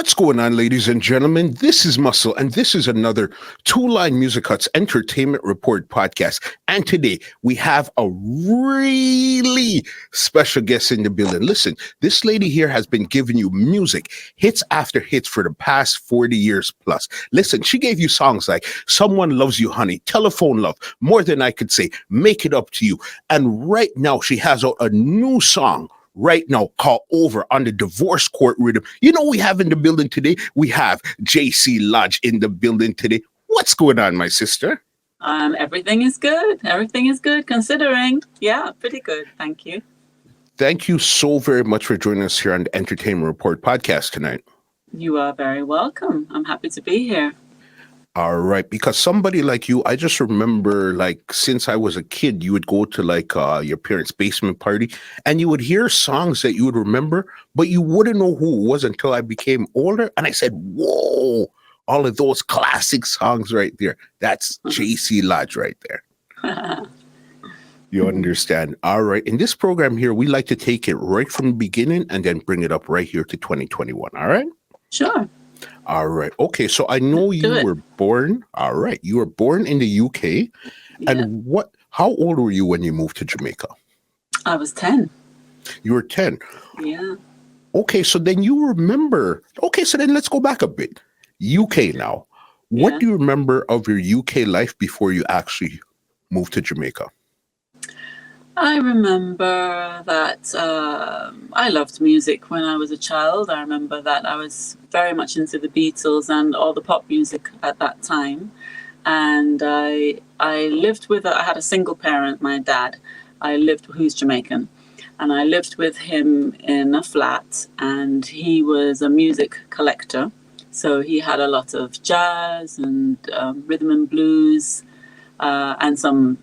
What's going on, ladies and gentlemen? This is Muscle, and this is another Two Line Music Hut's Entertainment Report podcast. And today we have a really special guest in the building. Listen, this lady here has been giving you music, hits after hits for the past 40 years plus. Listen, she gave you songs like Someone Loves You, Honey, Telephone Love, More Than I Could Say, Make It Up to You. And right now she has out a new song right now called Over on the Divorce Court Rhythm. You know, we have in the building today, we have JC Lodge in the building today. What's going on, my sister? Everything is good. Everything is good considering. Yeah, pretty good. Thank you. Thank you so very much for joining us here on the Entertainment Report podcast tonight. You are very welcome. I'm happy to be here. All right, because somebody like you, I just remember, like, since I was a kid, you would go to like your parents' basement party and you would hear songs that you would remember, but you wouldn't know who it was until I became older. And I said, whoa, all of those classic songs right there. That's JC Lodge right there. You understand? All right. In this program here, we like to take it right from the beginning and then bring it up right here to 2021. All right? Sure. All right. Okay. So I know you were born. All right. You were born in the UK. Yeah. And how old were you when you moved to Jamaica? I was 10. You were 10. Yeah. Okay. So then you remember. Okay. So then let's go back a bit. UK now. What do you remember of your UK life before you actually moved to Jamaica? I remember that I loved music when I was a child. I remember that I was very much into the Beatles and all the pop music at that time. And I lived with, I had a single parent, my dad. Who's Jamaican. And I lived with him in a flat, and he was a music collector. So he had a lot of jazz and rhythm and blues and some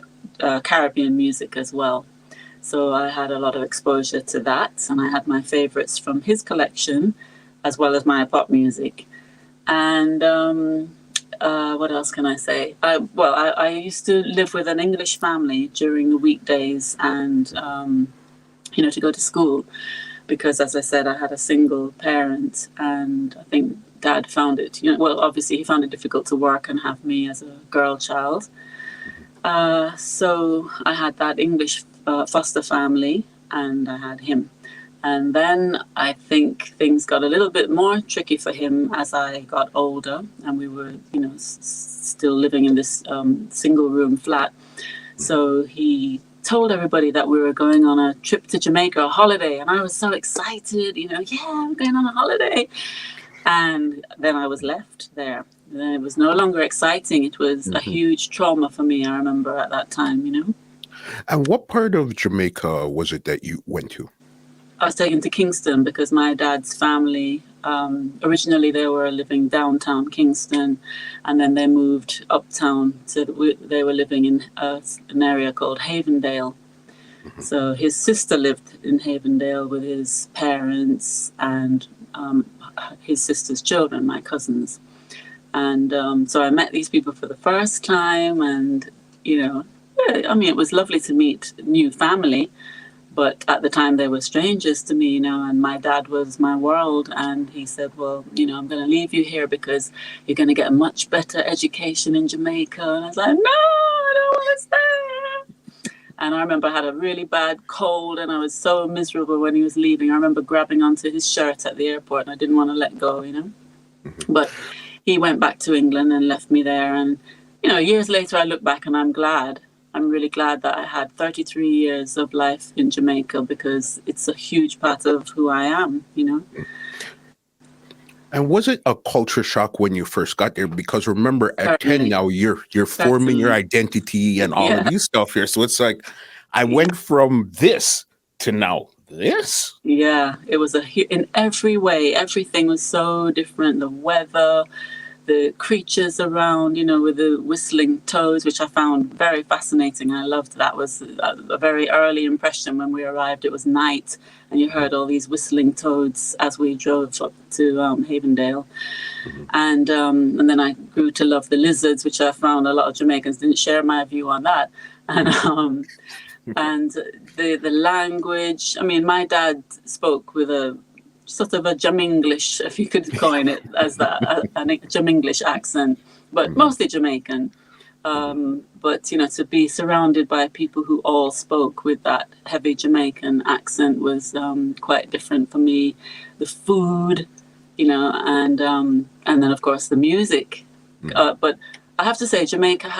Caribbean music as well. So I had a lot of exposure to that, and I had my favorites from his collection as well as my pop music. And what else can I say? I used to live with an English family during the weekdays and, to go to school because, as I said, I had a single parent, and I think Dad found it, obviously he found it difficult to work and have me as a girl child. So I had that English foster family, and I had him. And then I think things got a little bit more tricky for him as I got older, and we were, still living in this single room flat. So he told everybody that we were going on a trip to Jamaica, a holiday, and I was so excited, we're going on a holiday. And then I was left there. Then it was no longer exciting. It was a huge trauma for me, I remember at that time, And what part of Jamaica was it that you went to? I was taken to Kingston because my dad's family, originally they were living downtown Kingston, and then they moved uptown. So they were living in an area called Havendale. So his sister lived in Havendale with his parents and his sister's children, my cousins. And so I met these people for the first time, and, it was lovely to meet new family, but at the time they were strangers to me, and my dad was my world. And he said, well, I'm going to leave you here because you're going to get a much better education in Jamaica. And I was like, no, I don't want to stay. And I remember I had a really bad cold, and I was so miserable when he was leaving. I remember grabbing onto his shirt at the airport, and I didn't want to let go, But he went back to England and left me there. And, years later, I look back and I'm really glad that I had 33 years of life in Jamaica, because it's a huge part of who I am, And was it a culture shock when you first got there? Because remember, at 10 now, you're forming your identity and all of these stuff here. So it's like, I went from this to now this. Yeah, it was in every way. Everything was so different. The weather, the creatures around, with the whistling toads, which I found very fascinating. I loved that. Was a very early impression when we arrived. It was night, and you heard all these whistling toads as we drove up to Havendale. And then I grew to love the lizards, which I found a lot of Jamaicans didn't share my view on that. And the language. I mean, my dad spoke with a sort of a Jaminglish, if you could coin it as that, a Jaminglish accent, but mostly Jamaican. But, you know, to be surrounded by people who all spoke with that heavy Jamaican accent was quite different for me. The food, you know, and then, of course, the music. But I have to say, Jamaica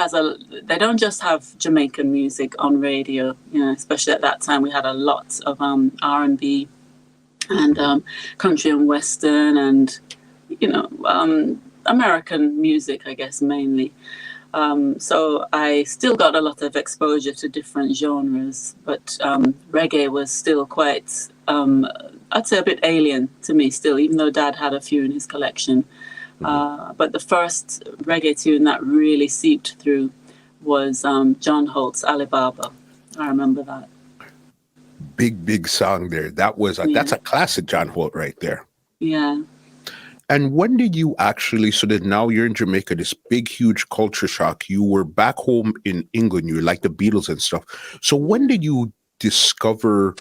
they don't just have Jamaican music on radio, you know, especially at that time. We had a lot of R&B and country and western and, you know, American music, I guess, mainly. So I still got a lot of exposure to different genres, but reggae was still quite, I'd say, a bit alien to me still, even though Dad had a few in his collection. But the first reggae tune that really seeped through was John Holt's Alibaba. I remember that. Big song there. That's a classic John Holt right there. Yeah. And when did you actually, so that now you're in Jamaica, this big, huge culture shock, you were back home in England, you were like the Beatles and stuff. So when did you discover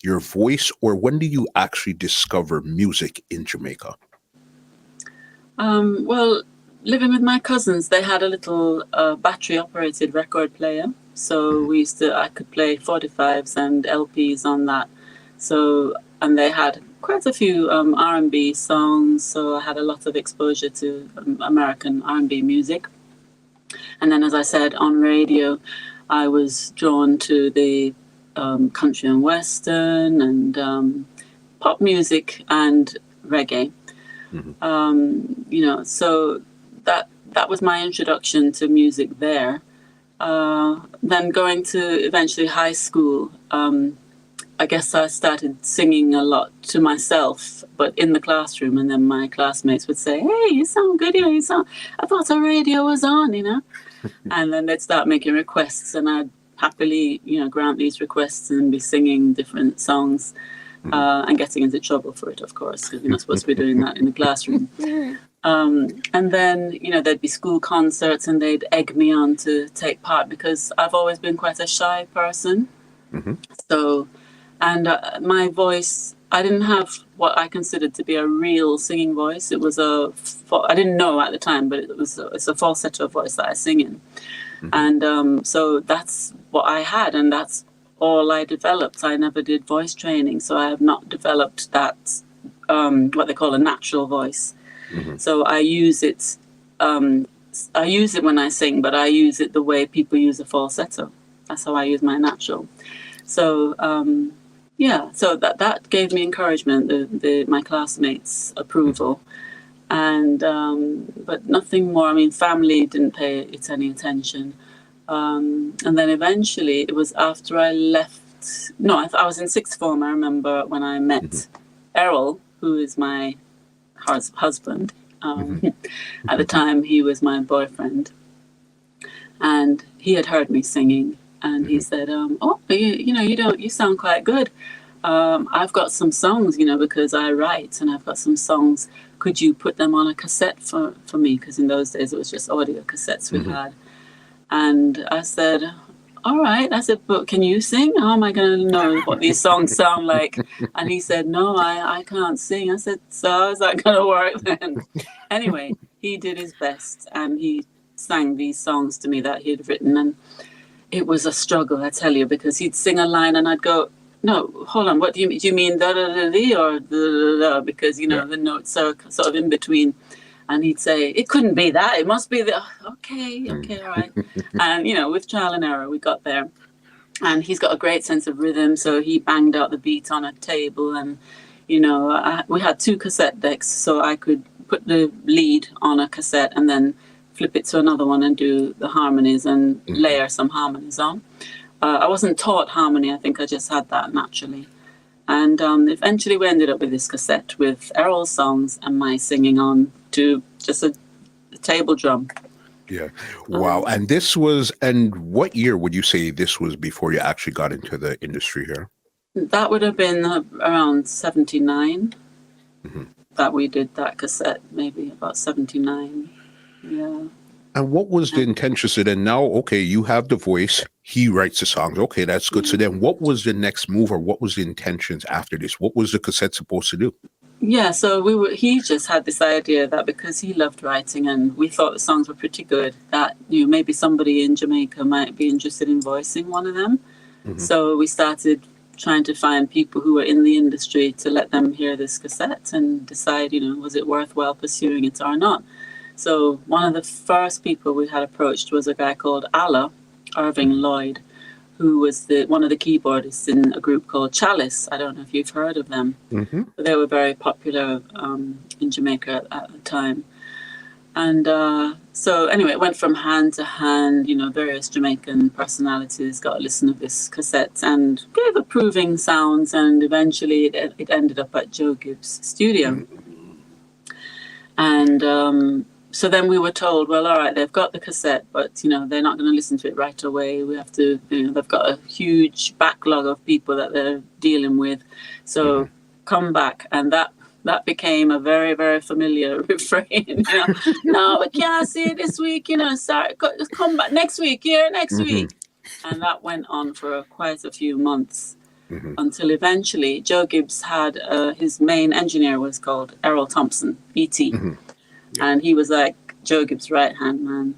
your voice, or when did you actually discover music in Jamaica? Well, living with my cousins, they had a little battery-operated record player. So I could play 45s and LPs on that. So, and they had quite a few R&B songs, so I had a lot of exposure to American R&B music. And then, as I said, on radio, I was drawn to the country and western and pop music and reggae. You know, so that was my introduction to music there. Then going to eventually high school, I guess I started singing a lot to myself, but in the classroom, and then my classmates would say, "Hey, you sound good here, I thought the radio was on, you know." And then they'd start making requests, and I'd happily, you know, grant these requests and be singing different songs, and getting into trouble for it, of course, because you're not supposed to be doing that in the classroom. And then, you know, there'd be school concerts and they'd egg me on to take part because I've always been quite a shy person. So, and my voice, I didn't have what I considered to be a real singing voice. It was I didn't know at the time, but it's a falsetto voice that I sing in. And so that's what I had, and that's all I developed. I never did voice training, so I have not developed that, what they call a natural voice. So I use it when I sing, but I use it the way people use a falsetto. That's how I use my natural. So, yeah, so that gave me encouragement, my classmates' approval. And, but nothing more. I mean, family didn't pay it any attention. And then eventually it was after I left, I was in sixth form, I remember, when I met Errol, who is my husband. At the time, he was my boyfriend. And he had heard me singing. And he said, you sound quite good. I've got some songs, you know, because I write, and I've got some songs. Could you put them on a cassette for me? Because in those days, it was just audio cassettes we had. And I said, all right. I said, but can you sing? How am I going to know what these songs sound like? And he said, no, I can't sing. I said, so how's that going to work then? Anyway, he did his best, and he sang these songs to me that he'd written. And it was a struggle, I tell you, because he'd sing a line and I'd go, no, hold on, what do you mean? Do you mean da-da-da-dee or da-da-da-da? Because, you know, the notes are sort of in between. And he'd say, it couldn't be that. It must be the, okay, all right. And, you know, with trial and error, we got there. And he's got a great sense of rhythm. So he banged out the beat on a table. And, you know, we had 2 cassette decks. So I could put the lead on a cassette and then flip it to another one and do the harmonies and layer some harmonies on. I wasn't taught harmony. I think I just had that naturally. And eventually we ended up with this cassette with Errol's songs and my singing on to just a table drum. Yeah. Wow. And what year would you say this was before you actually got into the industry here? That would have been around 79 that we did that cassette, maybe about 79. Yeah. And what was the intention? So then now, okay, you have the voice, he writes the songs. Okay, that's good. So then what was the next move, or what was the intentions after this? What was the cassette supposed to do? Yeah, so he just had this idea that because he loved writing and we thought the songs were pretty good, that maybe somebody in Jamaica might be interested in voicing one of them. So we started trying to find people who were in the industry to let them hear this cassette and decide, was it worthwhile pursuing it or not. So one of the first people we had approached was a guy called Irving Lloyd, who was one of the keyboardists in a group called Chalice. I don't know if you've heard of them. But they were very popular in Jamaica at the time. And so anyway, it went from hand to hand. Various Jamaican personalities got a listen of this cassette and gave approving sounds, and eventually it ended up at Joe Gibbs' studio. And so then we were told, well, all right, they've got the cassette, but, they're not going to listen to it right away. We have to, they've got a huge backlog of people that they're dealing with. So come back. And that became a very, very familiar refrain. No, we can't see it this week, sorry, come back next week, next week. And that went on for quite a few months until eventually Joe Gibbs had his main engineer was called Errol Thompson, E.T. And he was like Joe Gibbs' right-hand man.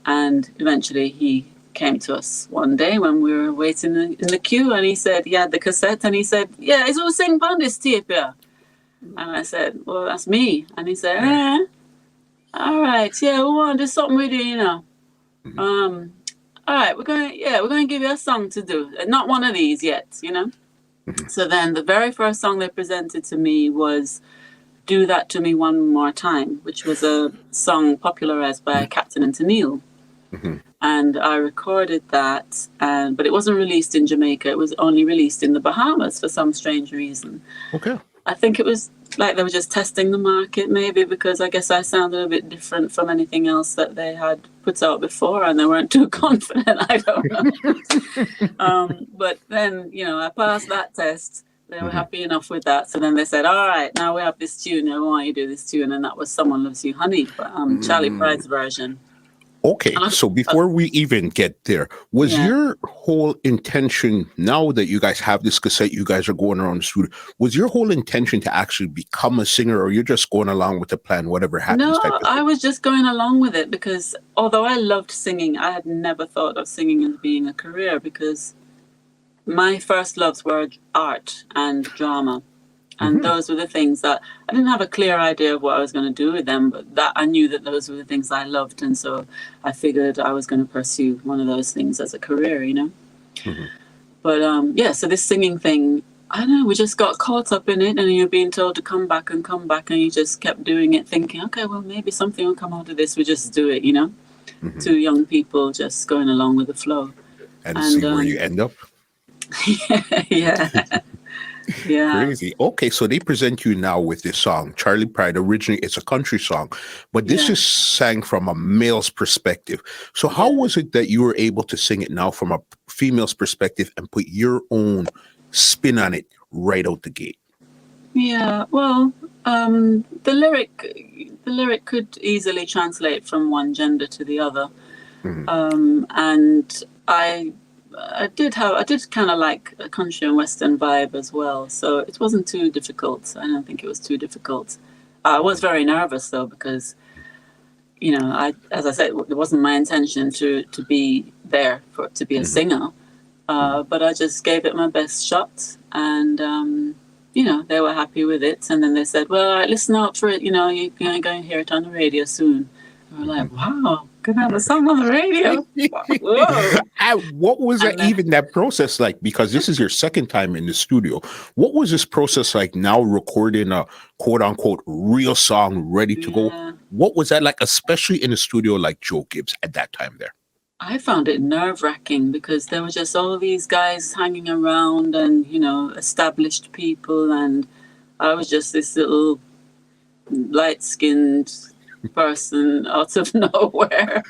And eventually he came to us one day when we were waiting in the queue, and he said he had the cassette, and he said, yeah, it's all sing on this tape here. And I said, well, that's me. And he said, all right, yeah, we want to do something with you, All right, we're going to give you a song to do. Not one of these yet, So then the very first song they presented to me was Do That To Me One More Time, which was a song popularized by Captain and Tennille. And I recorded that, but it wasn't released in Jamaica. It was only released in the Bahamas for some strange reason. Okay. I think it was like they were just testing the market, maybe, because I guess I sounded a bit different from anything else that they had put out before, and they weren't too confident. I don't know. But then, I passed that test. They were happy enough with that. So then they said, all right, now we have this tune. I want you to do this tune. And that was Someone Loves You, Honey, Charlie Pride's version. Okay, so before we even get there, was your whole intention, now that you guys have this cassette, you guys are going around the studio, was your whole intention to actually become a singer, or you're just going along with the plan, whatever happens? No, I was just going along with it because although I loved singing, I had never thought of singing as being a career, because my first loves were art and drama. And those were the things that I didn't have a clear idea of what I was going to do with them, but that I knew that those were the things I loved. And so I figured I was going to pursue one of those things as a career, But so this singing thing, I don't know, we just got caught up in it, and you're being told to come back, and you just kept doing it, thinking, okay, well, maybe something will come out of this. We just do it, Two young people just going along with the flow. And see where you end up. Yeah. Crazy. Okay, so they present you now with this song, Charlie Pride. Originally, it's a country song, but this is sang from a male's perspective. So how was it that you were able to sing it now from a female's perspective and put your own spin on it right out the gate? Yeah, well, the lyric could easily translate from one gender to the other, and I did kind of like a country and western vibe as well, so it wasn't too difficult. I don't think it was too difficult. I was very nervous though, because as I said, it wasn't my intention to be there to be a singer, but I just gave it my best shot, and they were happy with it. And then they said, well, all right, listen out for it, you're going to hear it on the radio soon. And we're like, wow, gonna have a song on the radio. Whoa. What was that process like? Because this is your second time in the studio. What was this process like now, recording a quote unquote real song ready to go? What was that like, especially in a studio like Joe Gibbs at that time there? I found it nerve-wracking because there were just all these guys hanging around and, established people. And I was just this little light-skinned person out of nowhere,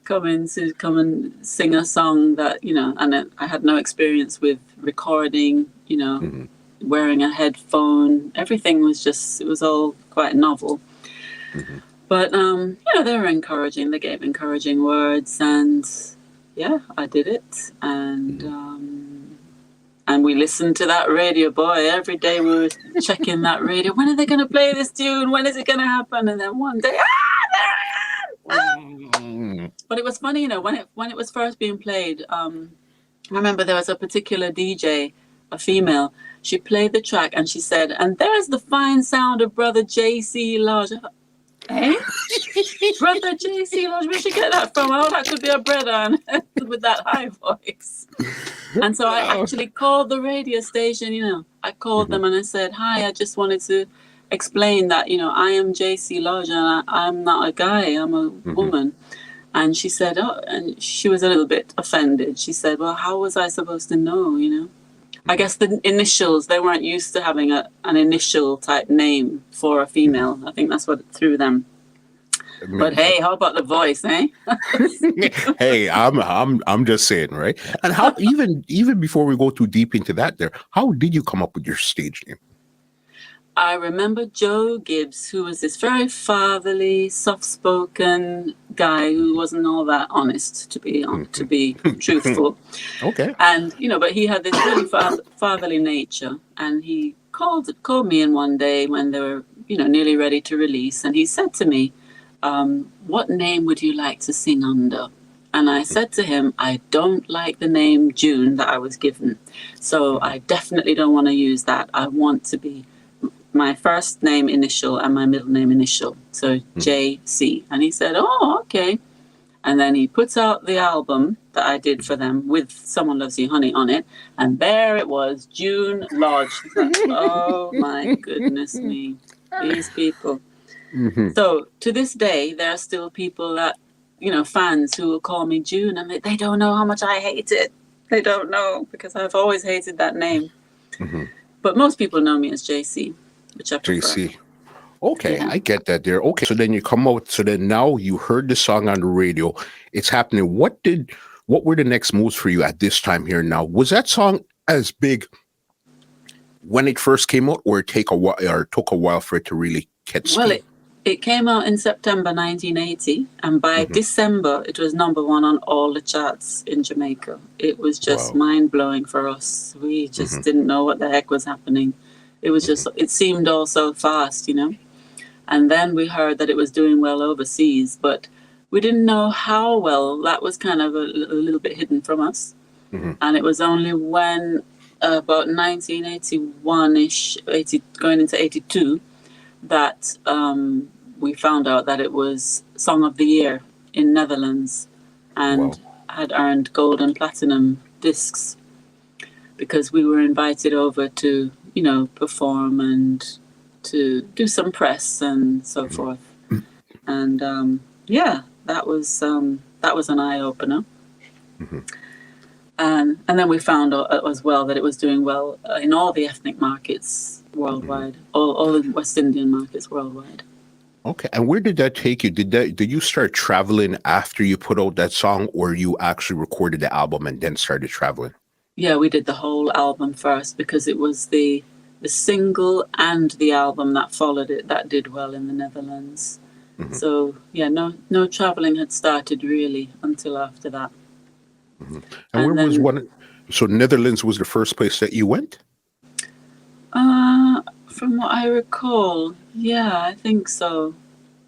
come and sing a song that, and I had no experience with recording, wearing a headphone. Everything was it was all quite novel. But, they were encouraging. They gave encouraging words, and I did it. And And we listened to that radio, boy. Every day we were checking that radio. When are they going to play this tune? When is it going to happen? And then one day, there I am! But it was funny, you know, when it was first being played. I remember there was a particular DJ, a female. She played the track and she said, "And there's the fine sound of Brother J.C. Lodge." Eh? Brother J.C. Lodge, where'd she get that from? Oh, that could be a brother with that high voice. And so I actually called the radio station, you know. I called them and I said, "Hi, I just wanted to explain that, you know, I am J.C. Lodge and I'm not a guy, I'm a woman." And she said, oh, and she was a little bit offended. She said, "Well, how was I supposed to know, you know?" I guess the initials, they weren't used to having an initial type name for a female. I think that's what threw them. But hey, how about the voice, eh? Hey, I'm just saying, right? And how even before we go too deep into that there, how did you come up with your stage name? I remember Joe Gibbs, who was this very fatherly, soft-spoken guy who wasn't all that honest, to be truthful. Okay. And you know, but he had this really fatherly nature, and he called me in one day when they were, you know, nearly ready to release, and he said to me, "What name would you like to sing under?" And I said to him, "I don't like the name June that I was given, so I definitely don't want to use that. I want to be my first name initial and my middle name initial, so JC." And he said, "Oh, okay." And then he puts out the album that I did for them with "Someone Loves You, Honey" on it, and there it was, June Lodge. Oh my goodness me, these people. So to this day, there are still people that, you know, fans who will call me June, and they don't know how much I hate it. They don't know, because I've always hated that name. But most people know me as JC. Which I prefer. JC. Okay, yeah. I get that there. Okay, so then you come out. So then now you heard the song on the radio. It's happening. What were the next moves for you at this time here now? Was that song as big when it first came out, or took a while for it to really catch steam? Well, it came out in September 1980, and by December it was #1 on all the charts in Jamaica. It was just mind-blowing for us. We just didn't know what the heck was happening. It was just, it seemed all so fast, you know. And then we heard that it was doing well overseas, but we didn't know how well. That was kind of a little bit hidden from us. And it was only when about 1981-ish, going into 82, that we found out that it was Song of the Year in Netherlands and had earned gold and platinum discs, because we were invited over to, you know, perform and to do some press and so forth. And that was an eye opener. And then we found out as well that it was doing well in all the ethnic markets worldwide, all the West Indian markets worldwide. Okay, and where did that take you? Did you start traveling after you put out that song, or you actually recorded the album and then started traveling? Yeah, we did the whole album first, because it was the single and the album that followed it that did well in the Netherlands. So yeah, no traveling had started really until after that. And where was one? So Netherlands was the first place that you went? From what I recall, yeah, I think so.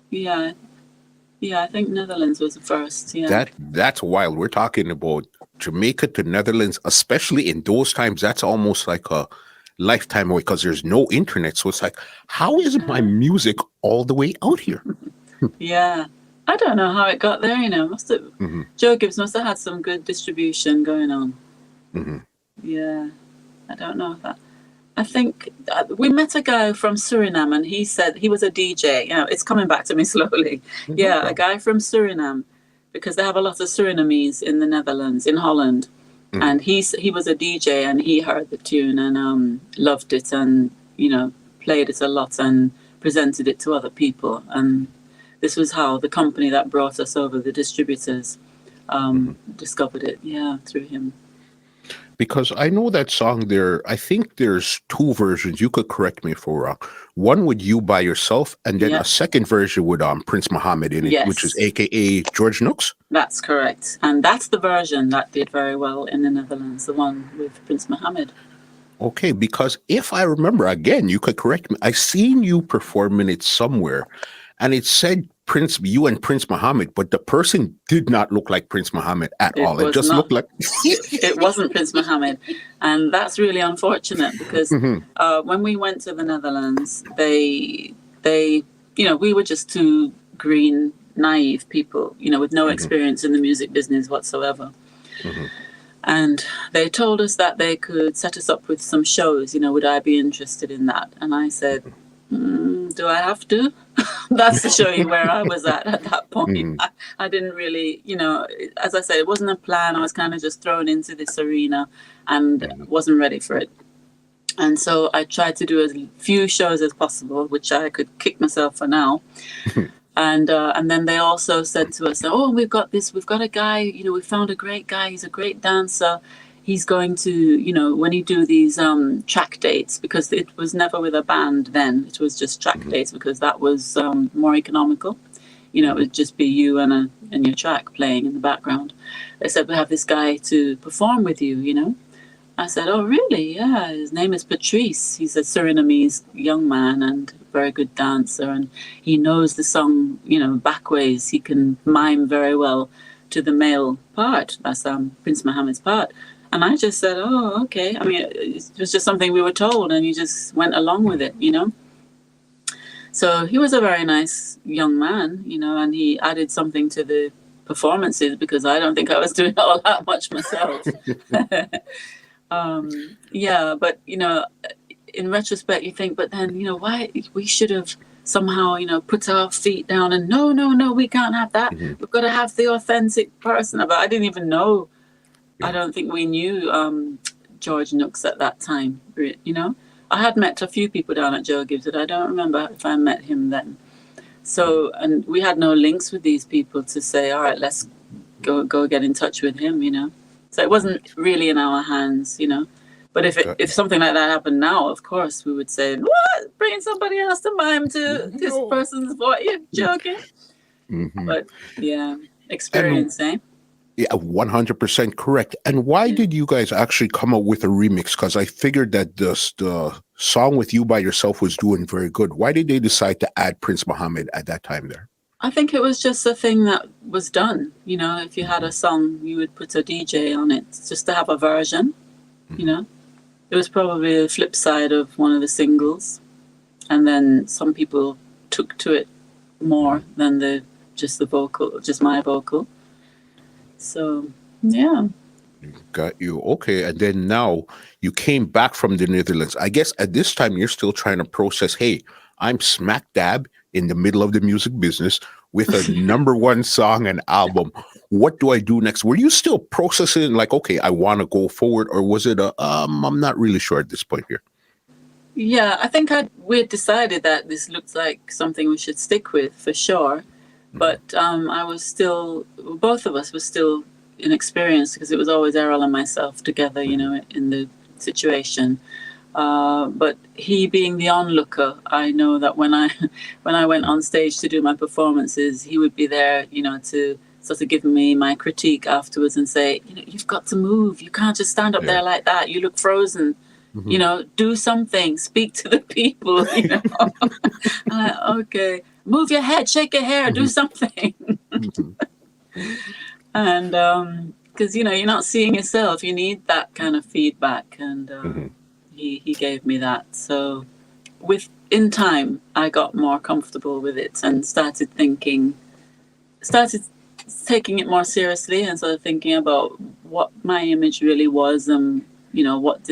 Yeah, I think Netherlands was the first. Yeah, that's wild. We're talking about Jamaica to Netherlands, especially in those times. That's almost like a lifetime away, because there's no internet. So it's like, how is my music all the way out here? Yeah, I don't know how it got there. You know, Joe Gibbs must have had some good distribution going on. Yeah, I don't know if that. I think we met a guy from Suriname, and he said he was a DJ. You know, it's coming back to me slowly. Yeah, a guy from Suriname, because they have a lot of Surinamese in the Netherlands, in Holland. And he was a DJ, and he heard the tune and loved it, and, you know, played it a lot and presented it to other people. And this was how the company that brought us over, the distributors, discovered it. Yeah, through him. Because I know that song there, I think there's two versions. You could correct me if we're wrong. One with You by Yourself, and then Yeah. a second version with Prince Muhammad in it, which is Yes. AKA George Nooks. That's correct. And that's the version that did very well in the Netherlands, the one with Prince Mohammed. Okay, because if I remember, again, you could correct me. I seen you performing it somewhere, and it said you and Prince Muhammad, but the person did not look like Prince Muhammad at all. It just looked like it wasn't Prince Mohammed, and that's really unfortunate because when we went to the Netherlands, they we were just two green, naive people, with no experience in the music business whatsoever. And they told us that they could set us up with some shows, would I be interested in that? And I said, do I have to? That's to show you where I was at that point. I didn't really, as I said, it wasn't a plan. I was kind of just thrown into this arena and wasn't ready for it. And so I tried to do as few shows as possible, which I could kick myself for now. And then they also said to us, oh, we've got a guy, we found a great guy. He's a great dancer. He's going to, when you do these track dates, because it was never with a band then, it was just track dates because that was more economical. It would just be you and your track playing in the background. They said, we have this guy to perform with you, I said, oh, really? Yeah, his name is Patrice. He's a Surinamese young man and very good dancer, and he knows the song, backways. He can mime very well to the male part. That's Prince Mohammed's part. And I just said, oh, okay. I mean, it was just something we were told, and you just went along with it, So he was a very nice young man, and he added something to the performances because I don't think I was doing all that much myself. But, in retrospect, you think, but then, why we should have somehow, put our feet down and no, we can't have that. We've got to have the authentic person. But I didn't even know. I don't think we knew George Nooks at that time, I had met a few people down at Joe Gibbs, but I don't remember if I met him then. So, and we had no links with these people to say, all right, let's go get in touch with him, So it wasn't really in our hands, But if something like that happened now, of course, we would say, what? Bringing somebody else to mime to this person's voice? You're joking? But, yeah, experience, eh? Yeah, 100% correct. And why did you guys actually come up with a remix? Because I figured that the song with You by Yourself was doing very good. Why did they decide to add Prince Muhammad at that time there? I think it was just a thing that was done. If you had a song, you would put a DJ on it just to have a version, It was probably the flip side of one of the singles. And then some people took to it more than just my vocal. So, yeah. Got you. Okay. And then now you came back from the Netherlands. I guess at this time you're still trying to process, hey, I'm smack dab in the middle of the music business with a number one song and album. What do I do next? Were you still processing like, okay, I want to go forward, or was it I'm not really sure at this point here? Yeah, I think we had decided that this looked like something we should stick with for sure. But I was still, both of us were still inexperienced because it was always Errol and myself together, in the situation. But he being the onlooker, I know that when I went on stage to do my performances, he would be there, to sort of give me my critique afterwards and say, you've got to move. You can't just stand up there like that. You look frozen. Do something. Speak to the people. Okay, move your head, shake your hair, do something. And because you're not seeing yourself, you need that kind of feedback, and he gave me that. So in time, I got more comfortable with it and started taking it more seriously and sort of thinking about what my image really was, and what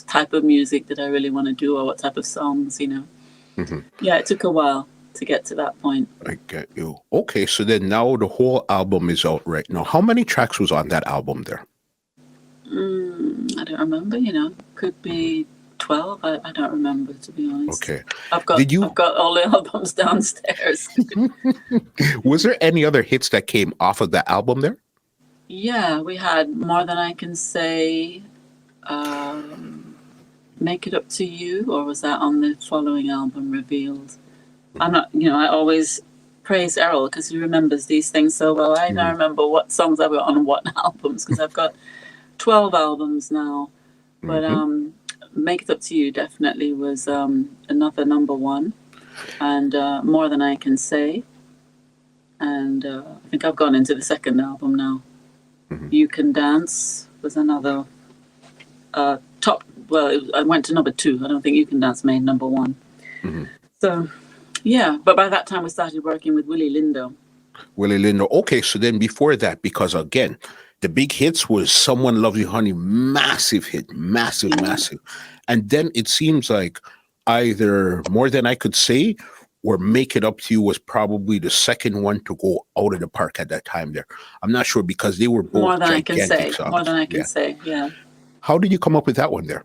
type of music did I really want to do, or what type of songs, Yeah, it took a while to get to that point. I get you. Okay, so then now the whole album is out right now. How many tracks was on that album there? I don't remember, could be 12. I don't remember, to be honest. Okay. I've got all the albums downstairs. Was there any other hits that came off of that album there? Yeah, we had More Than I Can Say, Make It Up to You, or was that on the following album, Revealed? I'm not, I always praise Errol because he remembers these things so well. I don't remember what songs I were on what albums because I've got 12 albums now. But Make It Up to You definitely was another number one, and More Than I Can Say. And I think I've gone into the second album now. You Can Dance was another top. Well, I went to number 2. I don't think You Can Dance made number 1. So, yeah. But by that time, we started working with Willie Lindo. Willie Lindo. Okay, so then before that, because again, the big hits was Someone Loves You Honey, massive hit, massive. And then it seems like either More Than I Could Say or Make It Up to You was probably the second one to go out of the park at that time there. I'm not sure because they were both More Than I Can Say. songs. More Than I Can Say, yeah. How did you come up with that one there?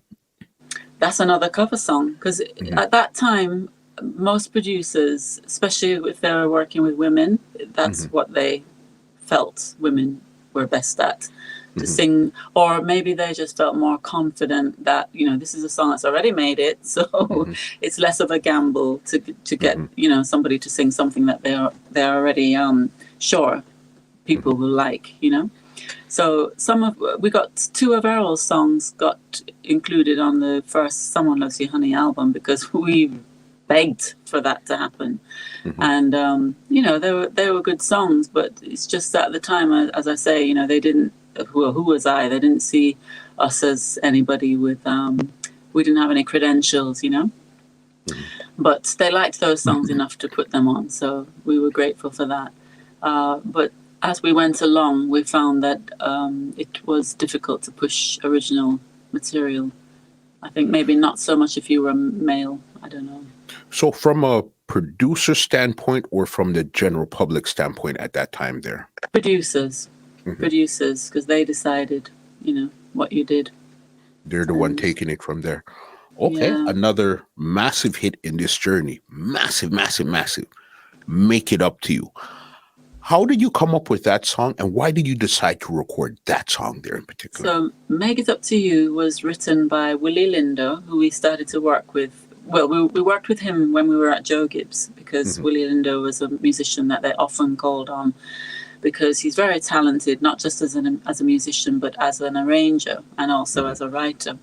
That's another cover song because at that time, most producers, especially if they were working with women, that's what they felt women were best at, to sing, or maybe they just felt more confident that this is a song that's already made it, so it's less of a gamble to get somebody to sing something that they're already sure people will like. So we got 2 of Errol's songs got included on the first Someone Loves You Honey album because we begged for that to happen. And they were good songs, but it's just at the time, as I say, they didn't, who was I? They didn't see us as anybody with we didn't have any credentials, but they liked those songs enough to put them on, so we were grateful for that. But as we went along, we found that it was difficult to push original material. I think maybe not so much if you were male. I don't know. So from a producer standpoint or from the general public standpoint at that time there? Producers, because they decided, what you did. They're the one taking it from there. Okay, another massive hit in this journey. Massive. Make It Up to You. How did you come up with that song, and why did you decide to record that song there in particular? So Make It Up to You was written by Willie Lindo, who we started to work with. Well, we worked with him when we were at Joe Gibbs because Willie Lindo was a musician that they often called on because he's very talented, not just as a musician, but as an arranger and also as a writer.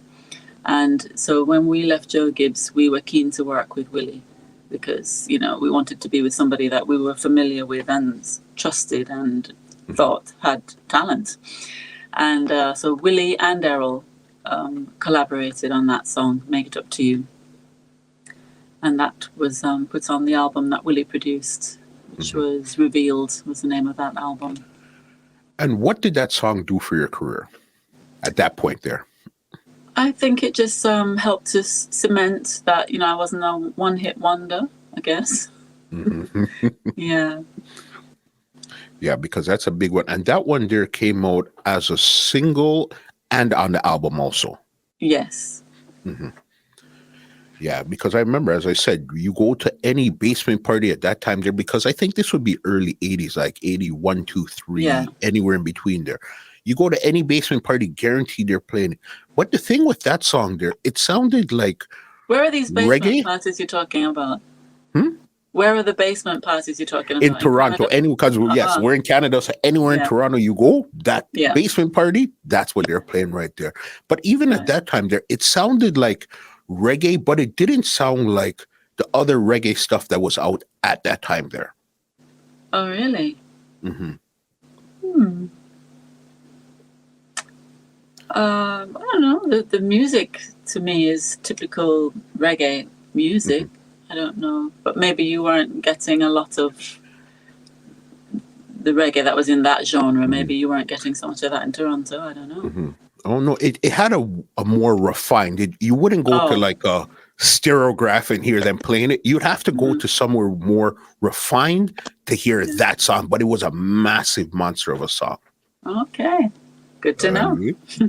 And so when we left Joe Gibbs, we were keen to work with Willie because, we wanted to be with somebody that we were familiar with and trusted and thought had talent. And so Willie and Errol collaborated on that song, Make It Up to You. And that was put on the album that Willie produced, which was Revealed, was the name of that album. And what did that song do for your career at that point there? I think it just helped to cement that, I wasn't a one-hit wonder, I guess. Yeah. Yeah, because that's a big one. And that one there came out as a single and on the album also. Yes. Yeah, because I remember, as I said, you go to any basement party at that time there, because I think this would be early 80s, like 81, 2, 3, anywhere in between there. You go to any basement party, guaranteed they're playing it. But the thing with that song there, it sounded like Where are these basement reggae? parties you're talking about? Where are the basement parties you're talking about? In Toronto. Because, yes, we're in Canada, so anywhere in Toronto you go, that basement party, that's what they're playing right there. But even at that time there, it sounded like reggae, but it didn't sound like the other reggae stuff that was out at that time there. Oh, really? I don't know. The music to me is typical reggae music. I don't know, but maybe you weren't getting a lot of the reggae that was in that genre. Maybe you weren't getting so much of that in Toronto. I don't know. Oh no, it had a more refined. You wouldn't go to like a stereograph and hear them playing it. You'd have to go to somewhere more refined to hear that song. But it was a massive monster of a song. Okay. Good to know.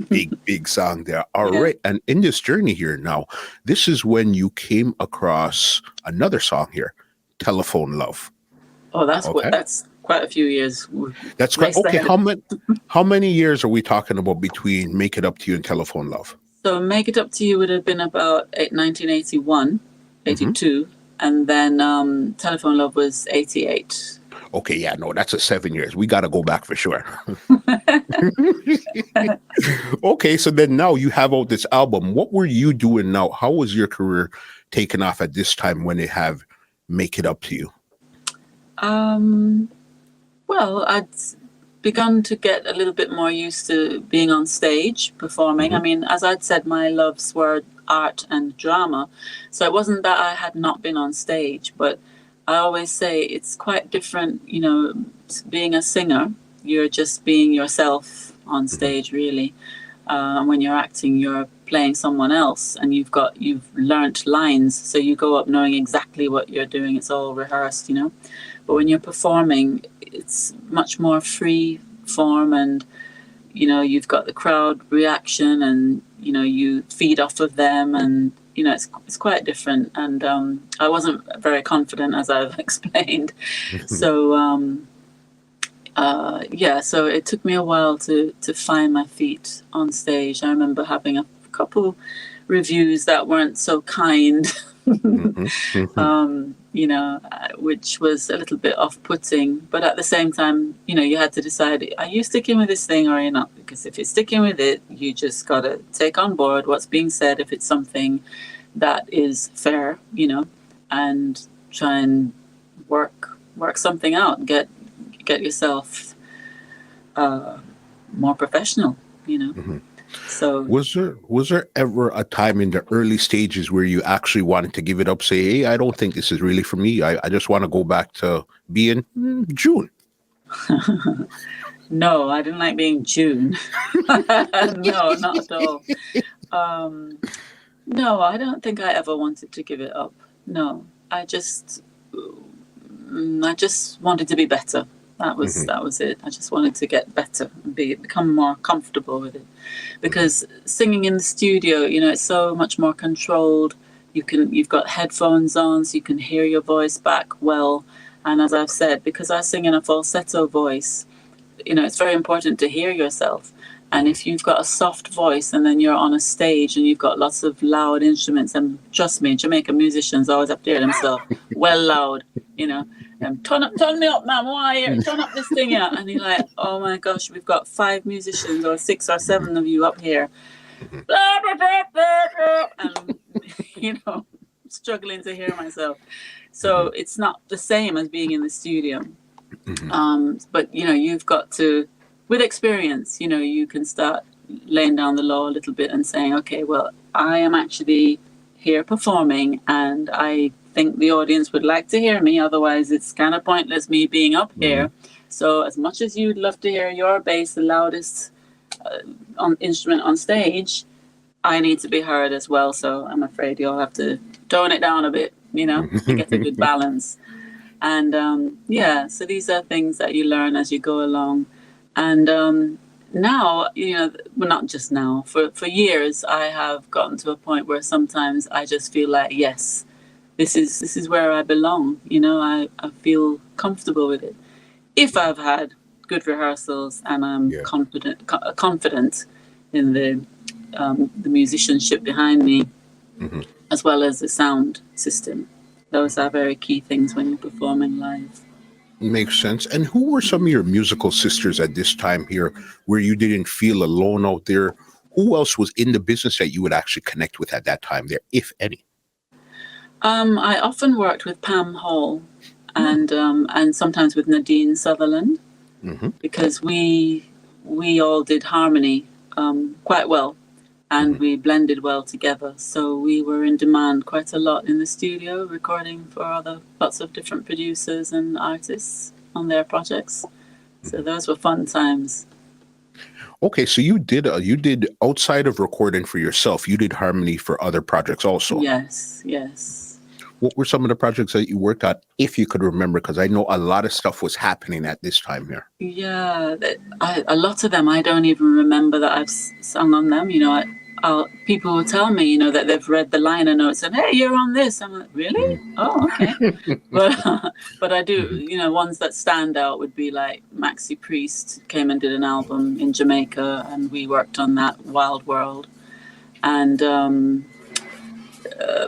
Big song there. All right. And in this journey here now, this is when you came across another song here, Telephone Love. Oh, that's quite a few years. That's great. Okay. How many years are we talking about between Make It Up to You and Telephone Love? So Make It Up to You would have been about 1981, Mm-hmm. 82, and then Telephone Love was 88. Okay, yeah, no, that's a 7 years. We got to go back for sure. Okay, so then now you have out this album. What were you doing now? How was your career taken off at this time when they have Make It Up to You? Well, I'd begun to get a little bit more used to being on stage, performing. Mm-hmm. I mean, as I'd said, my loves were art and drama. So it wasn't that I had not been on stage, but I always say it's quite different, you know, being a singer. You're just being yourself on stage, really. And when you're acting, you're playing someone else, and you've learnt lines, so you go up knowing exactly what you're doing. It's all rehearsed, you know. But when you're performing, it's much more free form, and you know, you've got the crowd reaction, and you know, you feed off of them, and you know, it's quite different. And I wasn't very confident, as I've explained. So so it took me a while to find my feet on stage. I remember having a couple reviews that weren't so kind. You know, which was a little bit off-putting, but at the same time, you know, you had to decide, are you sticking with this thing or are you not? Because if you're sticking with it, you just got to take on board what's being said, if it's something that is fair, you know, and try and work something out, get yourself more professional, you know. Mm-hmm. So was there ever a time in the early stages where you actually wanted to give it up, say, hey, I don't think this is really for me, I just want to go back to being June? No, I didn't like being June. No, not at all. No, I don't think I ever wanted to give it up. No, I just wanted to be better. That was it. I just wanted to get better and become more comfortable with it, because singing in the studio, you know, it's so much more controlled. You've got headphones on, so you can hear your voice back well. And as I've said, because I sing in a falsetto voice, you know, it's very important to hear yourself. And if you've got a soft voice and then you're on a stage and you've got lots of loud instruments, and trust me, Jamaican musicians always have to hear themselves well loud, you know. Turn me up, man. Why? Turn up this thing out. And you're like, oh my gosh, we've got 5 musicians or 6 or 7 of you up here. And, you know, struggling to hear myself. So it's not the same as being in the studio. But, you know, you've got to, with experience, you know, you can start laying down the law a little bit and saying, okay, well, I am actually here performing, and I think the audience would like to hear me, otherwise it's kind of pointless me being up here. So as much as you'd love to hear your bass, the loudest instrument on stage, I need to be heard as well. So I'm afraid you'll have to tone it down a bit, you know, to get a good balance. And so these are things that you learn as you go along. And now, you know, well, not just now, for years, I have gotten to a point where sometimes I just feel like, yes, this is where I belong. You know, I feel comfortable with it. If I've had good rehearsals and I'm confident in the musicianship behind me, as well as the sound system. Those are very key things when you're performing live. Makes sense. And who were some of your musical sisters at this time here where you didn't feel alone out there? Who else was in the business that you would actually connect with at that time there, if any? I often worked with Pam Hall and sometimes with Nadine Sutherland, because we all did harmony quite well, and we blended well together. So we were in demand quite a lot in the studio, recording for lots of different producers and artists on their projects. So those were fun times. Okay, so you did outside of recording for yourself, you did harmony for other projects also. Yes. What were some of the projects that you worked on, if you could remember? Because I know a lot of stuff was happening at this time here. Yeah, a lot of them I don't even remember that I've sung on them. You know, people will tell me, you know, that they've read the liner notes and, hey, you're on this. I'm like, really? Oh, okay. But I do, you know, ones that stand out would be like Maxi Priest came and did an album in Jamaica, and we worked on that, Wild World. and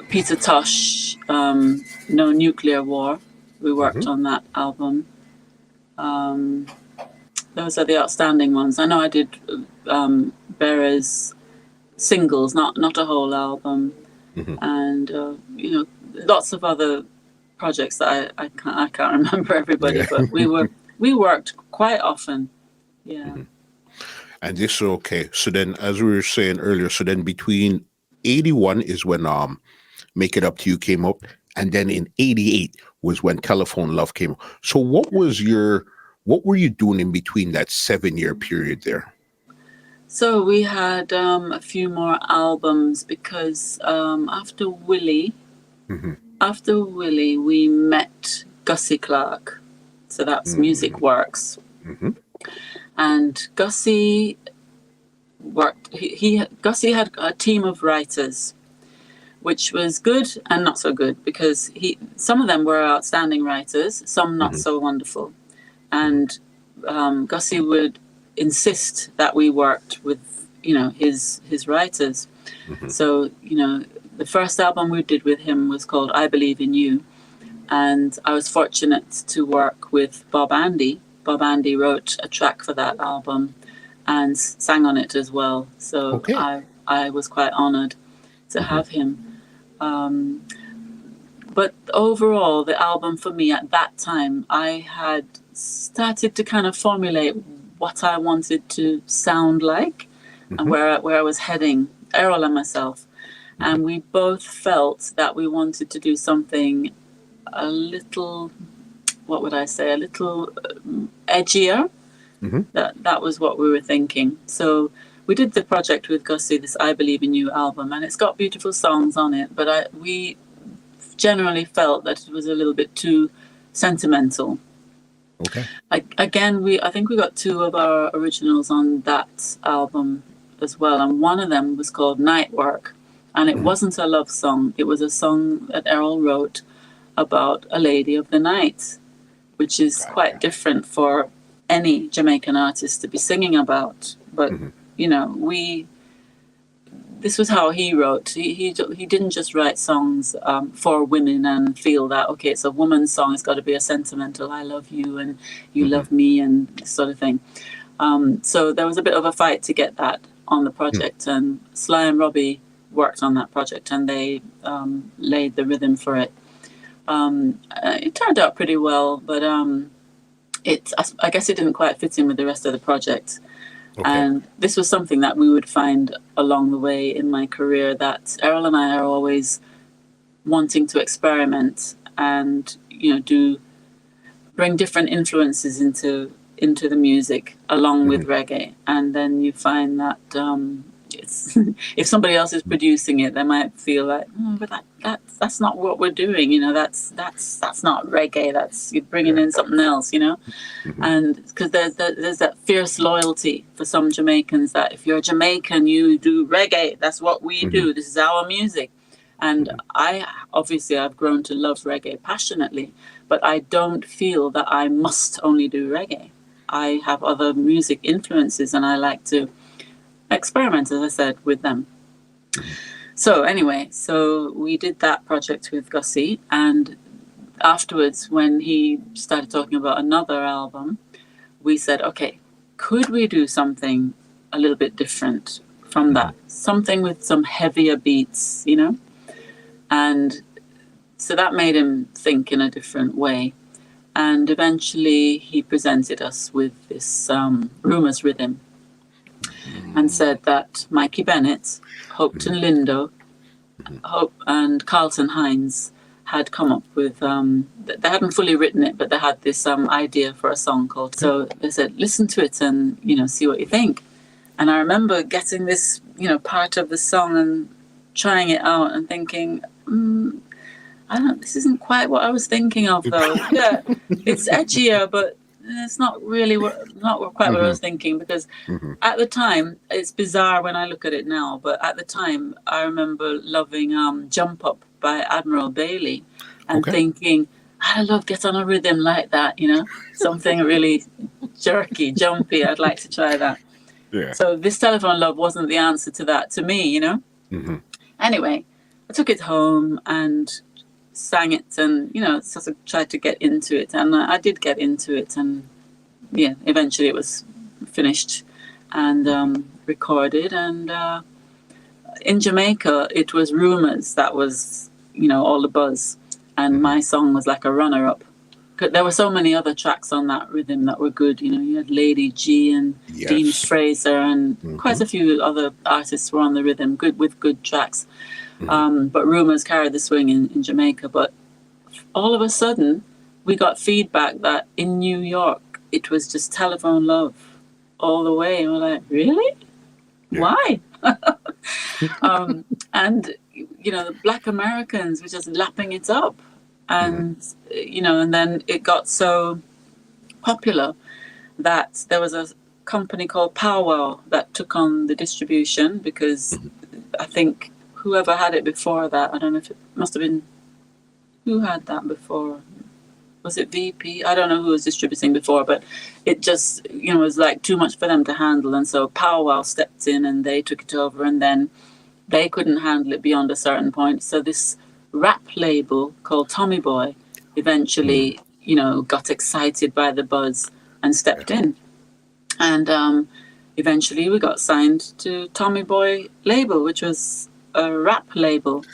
Peter Tosh, No Nuclear War. We worked on that album. Those are the outstanding ones. I know I did Bearer's singles, not a whole album, and lots of other projects that I can't remember everybody, but we worked quite often. Yeah. And this, okay. So then, as we were saying earlier, so then between 81 is when Make It Up to You came up, and then in 88 was when Telephone Love came up. So what were you doing in between that 7-year period there? So we had a few more albums because after Willie, we met Gussie Clarke. So that's Music Works. And Gussie worked. Gussie had a team of writers, which was good and not so good because some of them were outstanding writers, some not so wonderful, and Gussie would insist that we worked with his writers. So the first album we did with him was called I Believe in You, and I was fortunate to work with Bob Andy. Bob Andy wrote a track for that album and sang on it as well. So I was quite honored to have him. But overall, the album for me at that time, I had started to kind of formulate what I wanted to sound like and where I was heading, Errol and myself. And we both felt that we wanted to do something a little, what would I say, a little edgier. That was what we were thinking. So we did the project with Gussie, this I Believe in You album, and it's got beautiful songs on it, but we generally felt that it was a little bit too sentimental. Okay. I think we got 2 of our originals on that album as well, and one of them was called Night Work, and it wasn't a love song. It was a song that Errol wrote about a lady of the night, which is quite different for any Jamaican artist to be singing about. But this was how he wrote. He didn't just write songs for women and feel that, okay, it's a woman's song, it's got to be a sentimental I love you and you love me and this sort of thing. So there was a bit of a fight to get that on the project, and Sly and Robbie worked on that project, and they laid the rhythm for it. It turned out pretty well, but I guess it didn't quite fit in with the rest of the project. Okay. And this was something that we would find along the way in my career, that Errol and I are always wanting to experiment and bring different influences into the music along with reggae. And then you find that it's if somebody else is producing it, they might feel like, but that's not what we're doing. That's not reggae. That's, you're bringing in something else. And because there's that fierce loyalty for some Jamaicans that if you're Jamaican, you do reggae. That's what we do. This is our music. And I've grown to love reggae passionately, but I don't feel that I must only do reggae. I have other music influences, and I like to experiment, as I said, with them. So anyway, we did that project with Gussie, and afterwards, when he started talking about another album, we said, okay, could we do something a little bit different from that? Something with some heavier beats, And so that made him think in a different way. And eventually he presented us with this Rumours Rhythm, and said that Mikey Bennett, Hopton Lindo, and Carlton Hines had come up with, they hadn't fully written it, but they had this idea for a song called, so they said, listen to it and, see what you think. And I remember getting this, part of the song and trying it out and thinking, this isn't quite what I was thinking of, though. Yeah, it's edgier, but it's not really not quite what I was thinking, because at the time, it's bizarre when I look at it now, but at the time, I remember loving Jump Up by Admiral Bailey and thinking, I'd love to get on a rhythm like that, something really jerky, jumpy. I'd like to try that. Yeah. So this Telephone Love wasn't the answer to that to me, Hmm. Anyway, I took it home and sang it, and sort of tried to get into it, and I did get into it, and yeah, eventually it was finished and recorded, and in Jamaica it was Rumors that was all the buzz, and my song was like a runner-up. There were so many other tracks on that rhythm that were good. You had Lady G and Dean Yes. Fraser, and Hmm. quite a few other artists were on the rhythm, with good tracks. But Rumors carried the swing in Jamaica. But all of a sudden, we got feedback that in New York, it was just Telephone Love all the way. And we're like, really? Yeah. Why? And, the Black Americans were just lapping it up. And, and then it got so popular that there was a company called Powwow that took on the distribution, because I think whoever had it before that, I don't know if it must have been, who had that before? Was it VP? I don't know who was distributing before, but it just, was like too much for them to handle. And so Powwow stepped in and they took it over, and then they couldn't handle it beyond a certain point. So this rap label called Tommy Boy eventually, got excited by the buzz and stepped in. And eventually we got signed to Tommy Boy label, which was a rap label.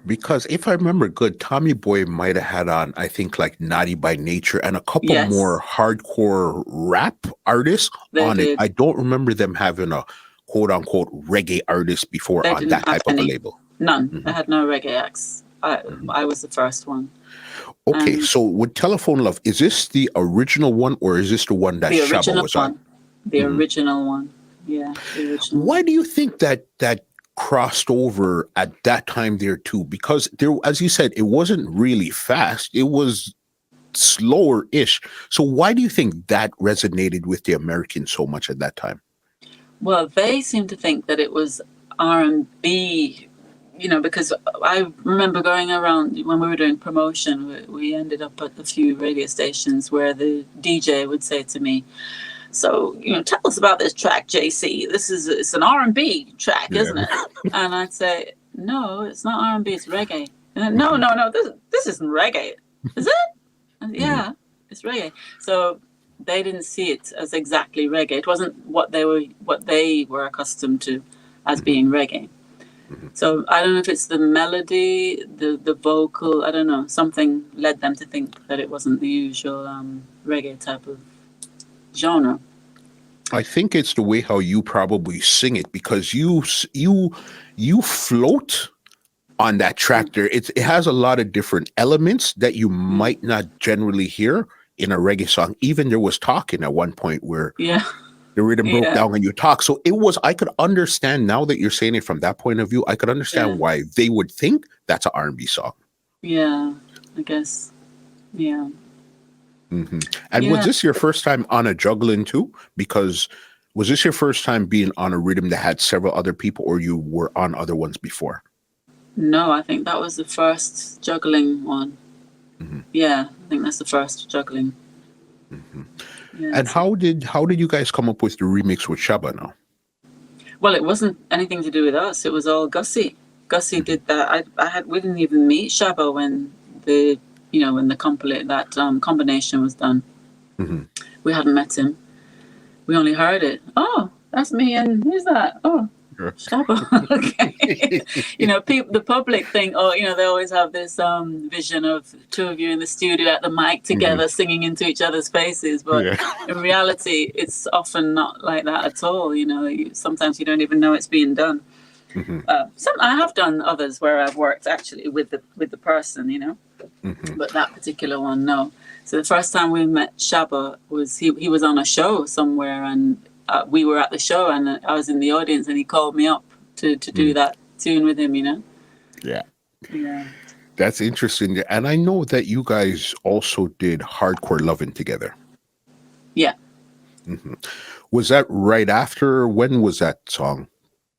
Because if I remember good, Tommy Boy might have had on, I think, like Naughty by Nature and a couple Yes. more hardcore rap artists They on did. it. I don't remember them having a quote unquote reggae artist before They on didn't that have type of a any. label. None. They had no reggae acts. I was the first one. Okay, so with Telephone Love, is this the original one or is this the one that The Shabba original was on? one. The original one. Yeah, the original. Why do you think that crossed over at that time there too? Because there, as you said, it wasn't really fast. It was slower-ish. So why do you think that resonated with the Americans so much at that time? Well, they seem to think that it was R&B, because I remember going around when we were doing promotion, we ended up at a few radio stations where the DJ would say to me, so, tell us about this track, JC. It's an R&B track, isn't it? And I'd say, no, it's not R&B, it's reggae. And no, this isn't reggae. Is it? And, yeah, it's reggae. So they didn't see it as exactly reggae. It wasn't what they were accustomed to as being reggae. So I don't know if it's the melody, the vocal, I don't know. Something led them to think that it wasn't the usual reggae type of genre. I think it's the way how you probably sing it, because you float on that track there. It has a lot of different elements that you might not generally hear in a reggae song. Even there was talking at one point where the rhythm broke down when you talk. So I could understand, now that you're saying it from that point of view, I could understand why they would think that's an R&B song. Yeah, I guess. Yeah. And was this your first time on a juggling too? Because was this your first time being on a rhythm that had several other people, or you were on other ones before? No, I think that was the first juggling one. Yeah, I think that's the first juggling. Yeah, and how did you guys come up with the remix with Shabba now? Well, it wasn't anything to do with us. It was all Gussie. Gussie did that. We didn't even meet Shabba when the combination was done. We hadn't met him. We only heard it. Oh, that's me, and who's that? Oh, Shabba. Okay. The public think, they always have this vision of two of you in the studio at the mic together singing into each other's faces. But in reality, it's often not like that at all. Sometimes you don't even know it's being done. I have done others where I've worked actually with the person, but that particular one, no. So the first time we met Shabba was he was on a show somewhere, and we were at the show, and I was in the audience, and he called me up to do that tune with him, Yeah. Yeah. That's interesting. And I know that you guys also did Hardcore Lovin' together. Yeah. Was that right after? When was that song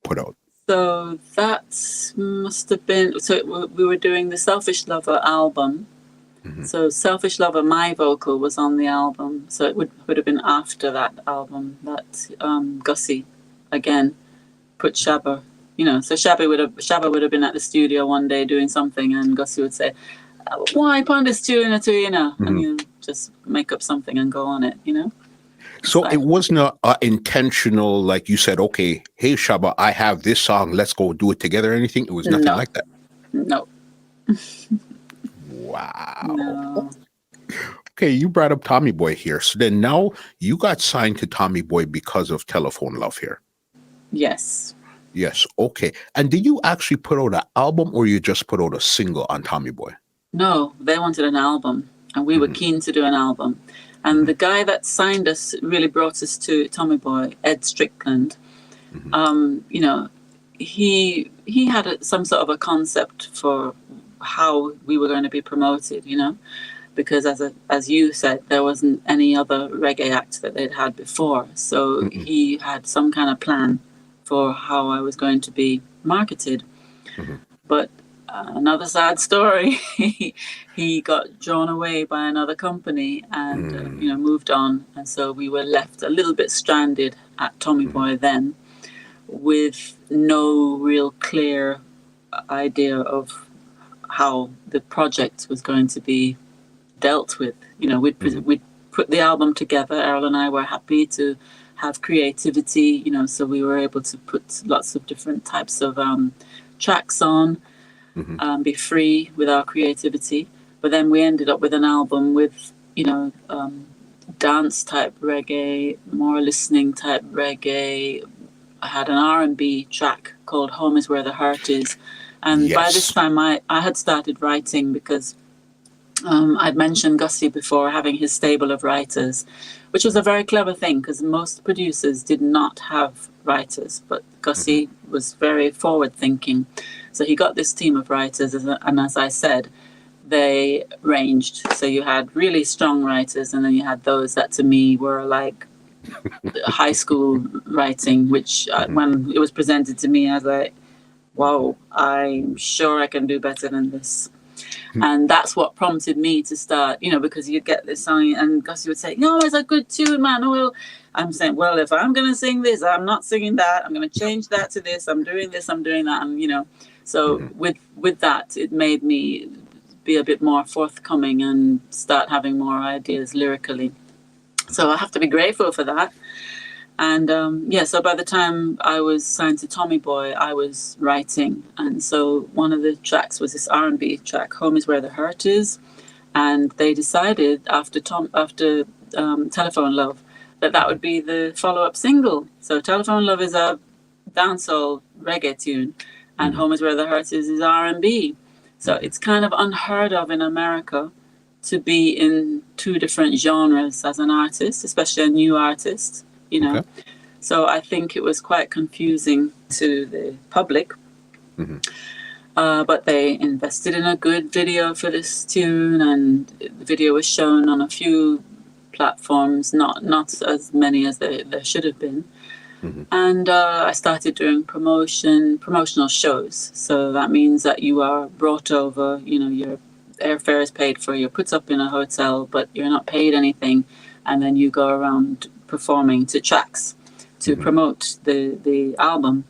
put out? So that must have been, we were doing the Selfish Lover album. So Selfish Lover, my vocal was on the album. So it would have been after that album that Gussie, again, put Shabba So Shabba would have been at the studio one day doing something, and Gussie would say, "Why put this tune into and you just make up something and go on it, So it wasn't a intentional, like you said, okay, hey Shabba, I have this song, let's go do it together or anything. It was nothing like that. No. Wow. No. Okay, you brought up Tommy Boy here. So then now you got signed to Tommy Boy because of Telephone Love here. Yes. Yes, okay. And did you actually put out an album or you just put out a single on Tommy Boy? No, they wanted an album, and we were keen to do an album. And the guy that signed us really brought us to Tommy Boy, Ed Strickland. He had some sort of a concept for how we were going to be promoted, because as you said, there wasn't any other reggae act that they'd had before. So he had some kind of plan for how I was going to be marketed. But another sad story, he got drawn away by another company and moved on. And so we were left a little bit stranded at Tommy Boy then, with no real clear idea of how the project was going to be dealt with. We'd put the album together. Errol and I were happy to have creativity, so we were able to put lots of different types of tracks on, be free with our creativity. But then we ended up with an album with, dance type reggae, more listening type reggae. I had an R&B track called Home Is Where the Heart Is. And by this time I had started writing because I'd mentioned Gussie before having his stable of writers, which was a very clever thing because most producers did not have writers, but Gussie was very forward-thinking. So he got this team of writers, and as I said, they ranged. So you had really strong writers, and then you had those that to me were like high school writing, which when it was presented to me, I was like, wow, I'm sure I can do better than this. And that's what prompted me to start, because you'd get this song and Gussie would say, no, it's a good tune, man. Well, I'm saying, well, if I'm going to sing this, I'm not singing that. I'm going to change that to this. I'm doing this, I'm doing that. And, so with that, it made me be a bit more forthcoming and start having more ideas lyrically. So I have to be grateful for that. And so by the time I was signed to Tommy Boy, I was writing. And so one of the tracks was this R&B track, Home Is Where the Heart Is. And they decided after Telephone Love that would be the follow-up single. So Telephone Love is a dancehall reggae tune, and Home Is Where the Heart Is R&B. So it's kind of unheard of in America to be in two different genres as an artist, especially a new artist. Okay. So I think it was quite confusing to the public. But they invested in a good video for this tune, and the video was shown on a few platforms, not as many as there should have been. And I started doing promotional shows. So that means that you are brought over, your airfare is paid for, you're put up in a hotel, but you're not paid anything. And then you go around performing to tracks to promote the album.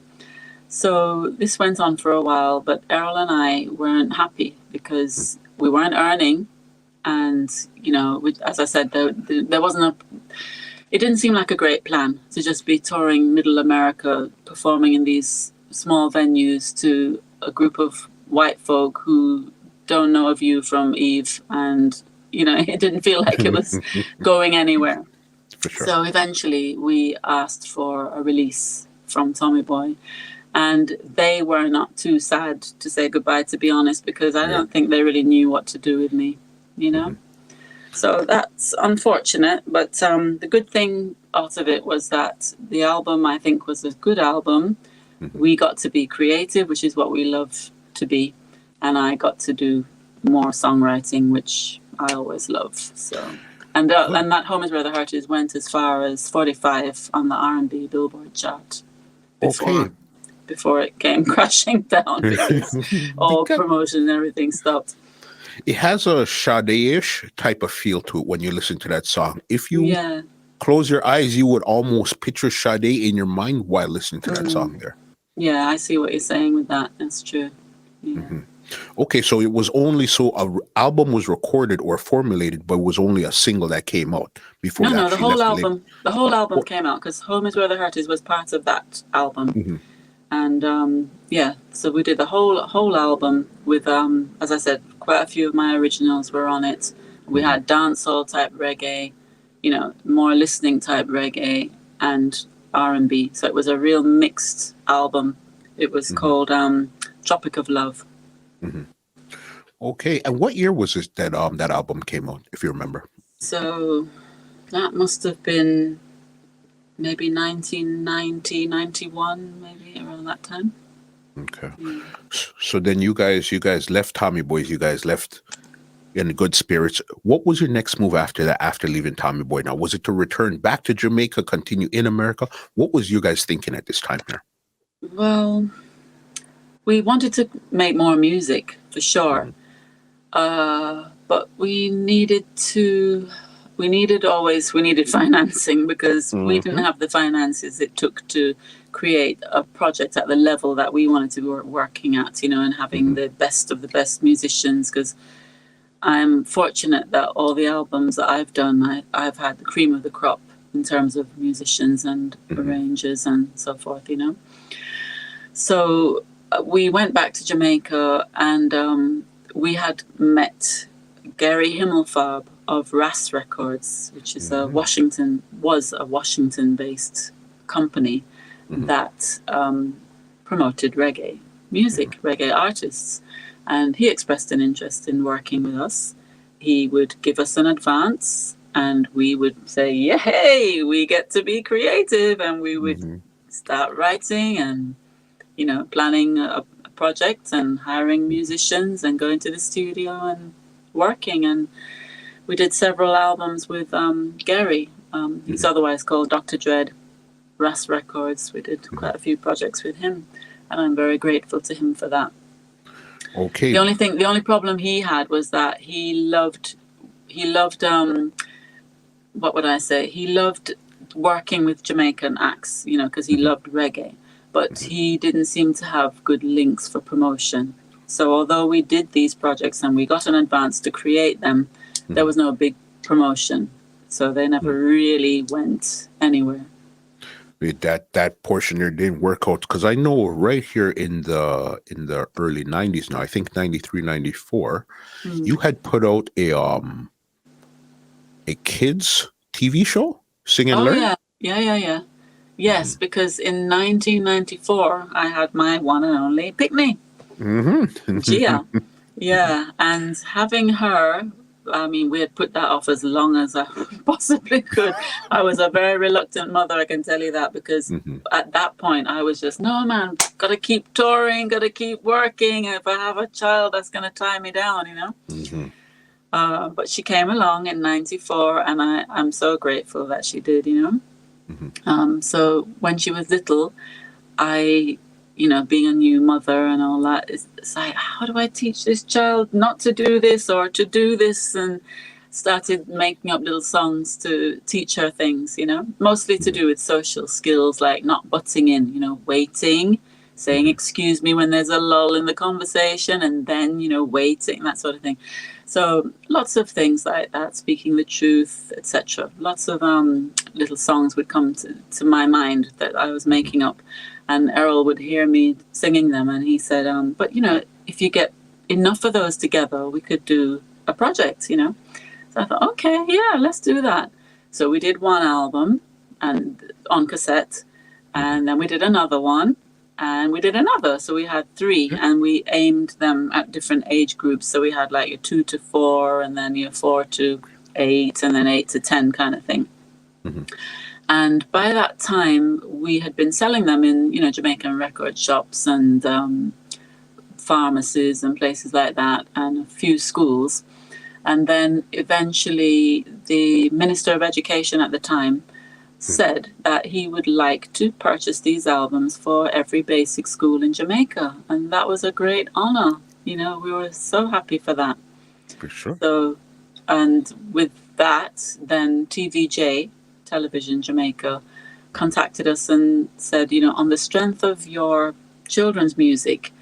So this went on for a while, but Errol and I weren't happy because we weren't earning. And, as I said, there wasn't it didn't seem like a great plan to just be touring Middle America, performing in these small venues to a group of white folk who don't know a view from Eve. And, it didn't feel like it was going anywhere. For sure. So eventually we asked for a release from Tommy Boy, and they were not too sad to say goodbye, to be honest, because I don't think they really knew what to do with me, So that's unfortunate, but the good thing out of it was that the album, I think, was a good album. We got to be creative, which is what we love to be, and I got to do more songwriting, which I always love. So. And that Home Is Where the Heart Is went as far as 45 on the R&B Billboard chart before it came crashing down because all promotion and everything stopped. It has a Sade-ish type of feel to it when you listen to that song. If you close your eyes, you would almost picture Sade in your mind while listening to that song there. Yeah, I see what you're saying with that. That's true. Yeah. Mm-hmm. Okay, so it was only album was recorded or formulated, but it was only a single that came out before No, it no, the actually whole left the label. album, the whole album Or, came out because "Home Is Where the Heart Is" was part of that album, mhm, and yeah, so we did the whole album with, as I said, quite a few of my originals were on it. We mhm, had dancehall type reggae, more listening type reggae, and R&B. So it was a real mixed album. It was mhm, called "Tropic of Love." mhm. Okay, and what year was this that album came out, if you remember? So that must have been maybe 1990, 91, maybe around that time. Okay, Yeah. so then you guys left Tommy Boys. You guys left in good spirits. What was your next move after that? After leaving Tommy Boy, now was it to return back to Jamaica, continue in America? What was you guys thinking at this time here? Well, we wanted to make more music for sure, Mhm, but we needed financing because we didn't mhm, have the finances it took to create a project at the level that we wanted to be working at, and having mhm, the best of the best musicians. Because I'm fortunate that all the albums that I've done, I've had the cream of the crop in terms of musicians and mhm, arrangers and so forth. So we went back to Jamaica, and we had met Gary Himmelfarb of Ras Records, which is mhm, was a Washington-based company mhm, that promoted reggae music, reggae artists. And he expressed an interest in working with us. He would give us an advance, and we would say, "Yay, we get to be creative," and we would mhm, start writing and planning a project and hiring musicians and going to the studio and working. And we did several albums with Gary. He's mhm, otherwise called Dr. Dread, Ras Records. We did mhm. quite a few projects with him, and I'm very grateful to him for that. Okay. The only problem he had was that he loved what would I say? He loved working with Jamaican acts, because he Mhm, loved reggae, but mhm, he didn't seem to have good links for promotion. So although we did these projects and we got an advance to create them, there mhm, was no big promotion. So they never mhm. really went anywhere. That portion there didn't work out because I know right here in the early 90s now, I think 93, 94, you Mm. had put out a kids TV show, Sing and Oh, Learn. yeah. Yeah, yeah, yeah. Yes, Mm-hmm. because in 1994, I had my one and only Picnic, Mm-hmm. Gia. Yeah, and having her, I mean, we had put that off as long as I possibly could. I was a very reluctant mother, I can tell you that, because Mm-hmm. at that point I was just, no, man, gotta keep touring, gotta keep working. If I have a child, that's gonna tie me down. Mm-hmm. But she came along in 94, and I'm so grateful that she did. Mm-hmm. So when she was little, I, being a new mother and all that, it's like, how do I teach this child not to do this or to do this? And started making up little songs to teach her things, mostly to do with social skills, like not butting in, waiting, saying, Mm-hmm. excuse me when there's a lull in the conversation, and then, waiting, that sort of thing. So lots of things like that, speaking the truth, etc. Lots of little songs would come to my mind that I was Mm-hmm. making up, and Errol would hear me singing them, and he said, but if you get enough of those together, we could do a project. So I thought, okay, yeah, let's do that. So we did one album and on cassette, Mm-hmm. and then we did another one, and we did another. So we had three, Yeah. and we aimed them at different age groups. So we had like your 2 to 4, and then your 4 to 8, and then 8 to 10 kind of thing. Mm-hmm. And by that time, we had been selling them in, Jamaican record shops and pharmacies and places like that, and a few schools. And then eventually, the Minister of Education at the time said that he would like to purchase these albums for every basic school in Jamaica. And that was a great honor. We were so happy for that. For sure. So, and with that, then TVJ, Television Jamaica, contacted us and said, on the strength of your children's music.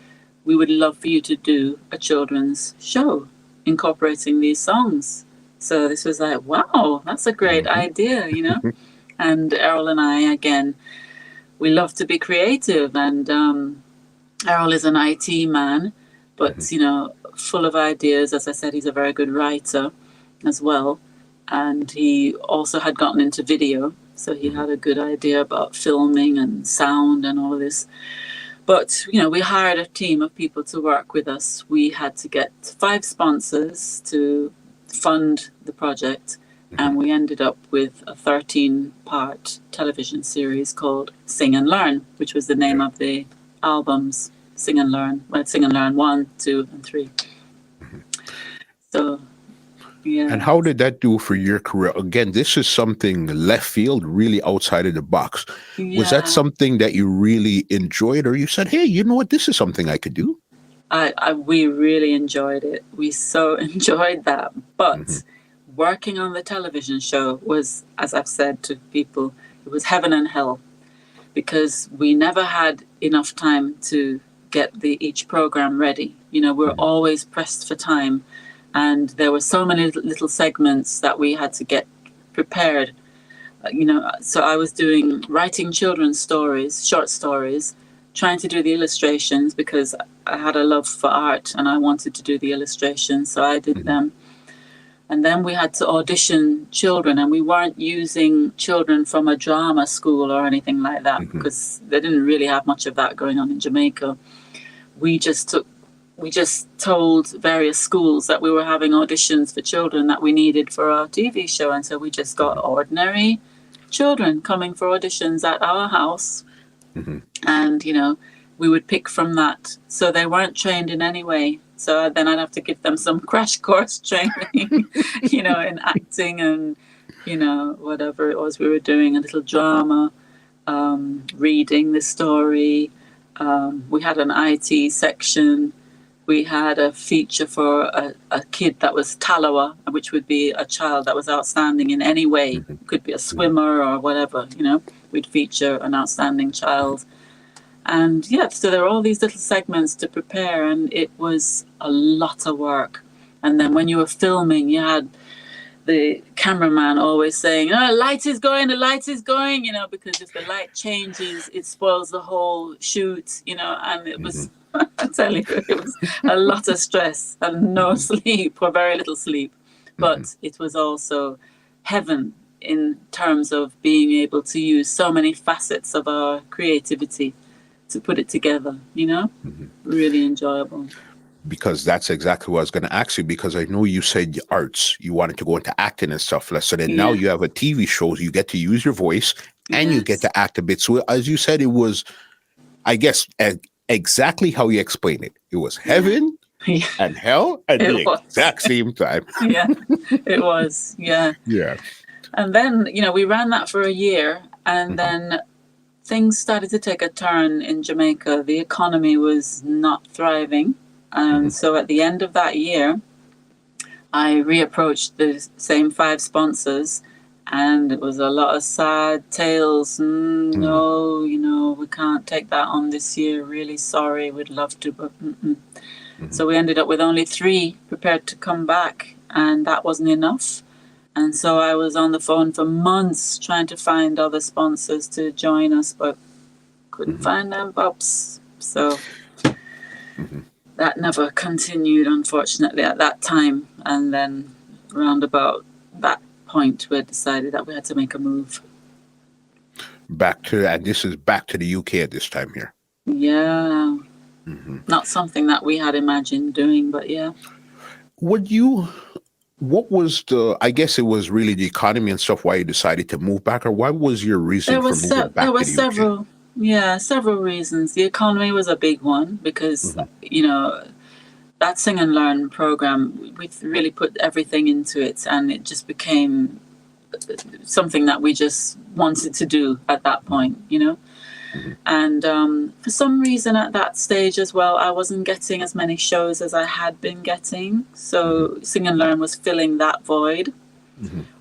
We would love for you to do a children's show incorporating these songs. So this was like, wow, that's a great idea, you know? And Errol and I, again, we love to be creative. And Errol is an IT man, but, you know, full of ideas. As I said, he's a very good writer as well. And he also had gotten into video. So he had a good idea about filming and sound and all of this. But, you know, we hired a team of people to work with us. We had to get 5 sponsors to fund the project. And we ended up with a 13-part television series called Sing and Learn, which was the name of the albums, Sing and Learn. Well, Sing and Learn 1, 2, and 3. So, yeah. And how did that do for your career? Again, this is something left field, really outside of the box. Yeah. Was that something that you really enjoyed, or you said, hey, you know what, this is something I could do? We really enjoyed it. We so enjoyed that. But working on the television show was, as I've said to people, it was heaven and hell, because we never had enough time to get each program ready. You know, we're always pressed for time. And there were so many little segments that we had to get prepared. You know, so I was writing children's stories, short stories, trying to do the illustrations because I had a love for art and I wanted to do the illustrations. So I did them. And then we had to audition children, and we weren't using children from a drama school or anything like that because they didn't really have much of that going on in Jamaica. We just told various schools that we were having auditions for children that we needed for our TV show. And so we just got ordinary children coming for auditions at our house. And, you know, we would pick from that. So they weren't trained in any way. So then I'd have to give them some crash course training, you know, in acting and, you know, whatever it was we were doing, a little drama, reading the story. We had an IT section. We had a feature for a kid that was Talawa, which would be a child that was outstanding in any way. Could be a swimmer or whatever, you know. We'd feature an outstanding child. And yeah, so there were all these little segments to prepare, and it was a lot of work. And then when you were filming, you had the cameraman always saying, "Oh, the light is going, you know, because if the light changes, it spoils the whole shoot, you know." And it was, I tell you, it was a lot of stress and no sleep or very little sleep. But it was also heaven in terms of being able to use so many facets of our creativity to put it together, you know. Really enjoyable. Because that's exactly what I was going to ask you, because I know you said arts, you wanted to go into acting and stuff. So then now you have a TV show, you get to use your voice and you get to act a bit. So as you said, it was, I guess, exactly how you explained it. It was heaven and hell at the exact same time. Yeah, it was. Yeah. Yeah. And then, you know, we ran that for a year, and then things started to take a turn in Jamaica. The economy was not thriving. And so at the end of that year, I reapproached the same 5 sponsors, and it was a lot of sad tales. No, you know, we can't take that on this year. Really sorry. We'd love to, but So we ended up with only 3 prepared to come back, and that wasn't enough. And so I was on the phone for months trying to find other sponsors to join us, but couldn't find them, Bobs. So that never continued, unfortunately, at that time. And then round about that point, we decided that we had to make a move. And this is back to the UK at this time here. Yeah. Not something that we had imagined doing, but yeah. What was I guess it was really the economy and stuff, why you decided to move back, or what was your reason for moving back there were to the UK? several reasons. The economy was a big one because, you know, that Sing and Learn program, we really put everything into it, and it just became something that we just wanted to do at that point, you know. And for some reason at that stage as well, I wasn't getting as many shows as I had been getting. So Sing and Learn was filling that void.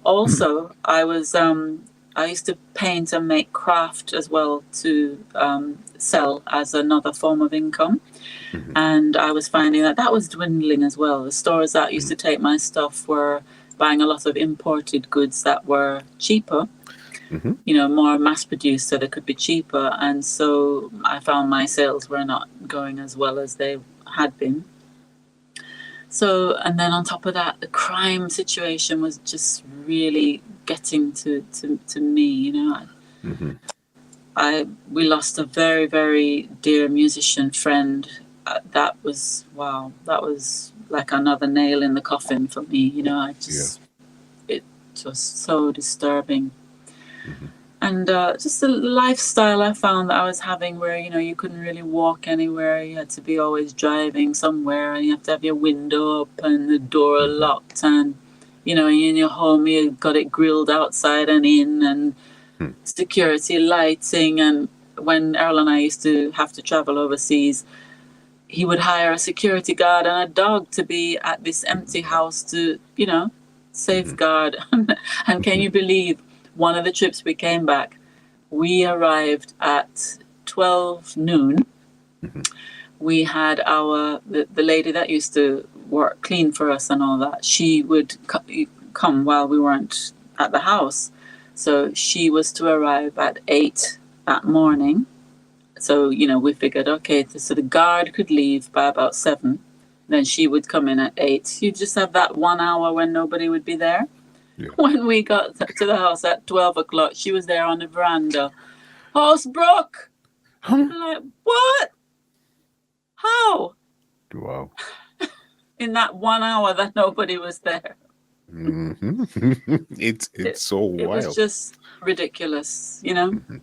Also, I was I used to paint and make craft as well to sell as another form of income. Mm-hmm. And I was finding that was dwindling as well. The stores that used to take my stuff were buying a lot of imported goods that were cheaper, Mm-hmm. more mass produced, so they could be cheaper. And so I found my sales were not going as well as they had been. So, and then on top of that, the crime situation was just really getting to me, Mm-hmm. We lost a very, very dear musician friend. That was like another nail in the coffin for me. It was so disturbing. Mm-hmm. And just the lifestyle I found that I was having where, you couldn't really walk anywhere. You had to be always driving somewhere, and you have to have your window up and the door locked. And, in your home, you got it grilled outside and in, and security lighting. And when Errol and I used to have to travel overseas, he would hire a security guard and a dog to be at this empty house to, safeguard. And can you believe, one of the trips we came back, we arrived at 12 noon. Mm-hmm. We had the lady that used to clean for us and all that. She would come while we weren't at the house. So she was to arrive at 8 that morning. So, we figured, okay, so the guard could leave by about 7. Then she would come in at 8. You'd just have that 1 hour when nobody would be there. Yeah. When we got to the house at 12 o'clock, she was there on the veranda. House broke. I'm like, what? How? Wow. In that 1 hour that nobody was there. Mm-hmm. It's so wild. It was just ridiculous, Mm-hmm.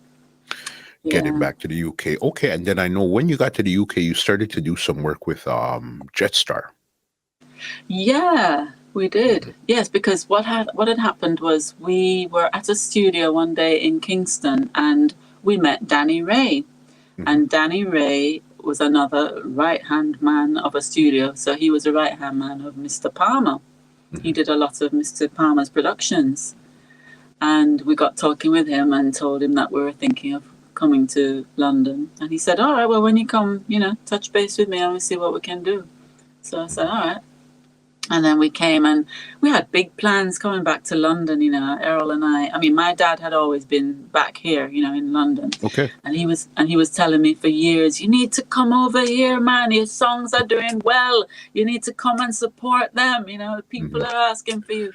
Yeah. Getting back to the UK. Okay, and then I know when you got to the UK, you started to do some work with Jetstar. Yeah, we did. Yes, because what had happened was we were at a studio one day in Kingston, and we met Danny Ray. Mm-hmm. And Danny Ray was another right-hand man of a studio. So he was a right-hand man of Mr. Palmer. Mm-hmm. He did a lot of Mr. Palmer's productions. And we got talking with him and told him that we were thinking of coming to London. And he said, all right, well, when you come, touch base with me and we'll see what we can do. So I said, all right. And then we came, and we had big plans coming back to London, Errol and I. I mean, my dad had always been back here, in London. Okay. And he was telling me for years, you need to come over here, man. Your songs are doing well. You need to come and support them. People are asking for you.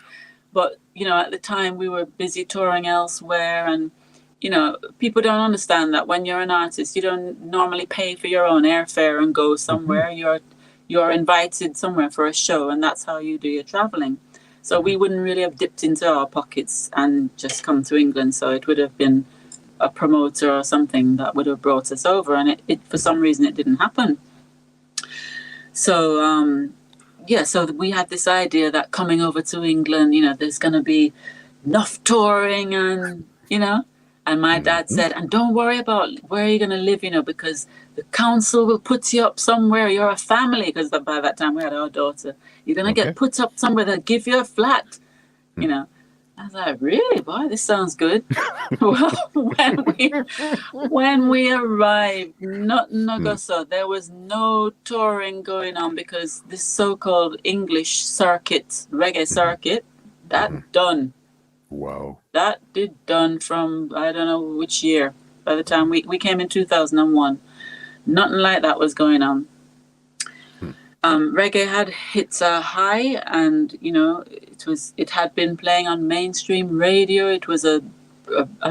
But, at the time we were busy touring elsewhere, and, people don't understand that when you're an artist, you don't normally pay for your own airfare and go somewhere. You're invited somewhere for a show, and that's how you do your traveling. So we wouldn't really have dipped into our pockets and just come to England. So it would have been a promoter or something that would have brought us over, and it for some reason it didn't happen. So so we had this idea that coming over to England, there's going to be enough touring, and and my dad said, and don't worry about where you're going to live, because the council will put you up somewhere. You're a family, because by that time we had our daughter. You're going to get put up somewhere. They'll give you a flat, I was like, really, boy, this sounds good. Well, when we arrived, not in Augusta, there was no touring going on, because this so-called English circuit, reggae circuit, that done. Wow. That did done from, I don't know which year. By the time we came in 2001, nothing like that was going on. Reggae had hit a high, and it had been playing on mainstream radio. It was a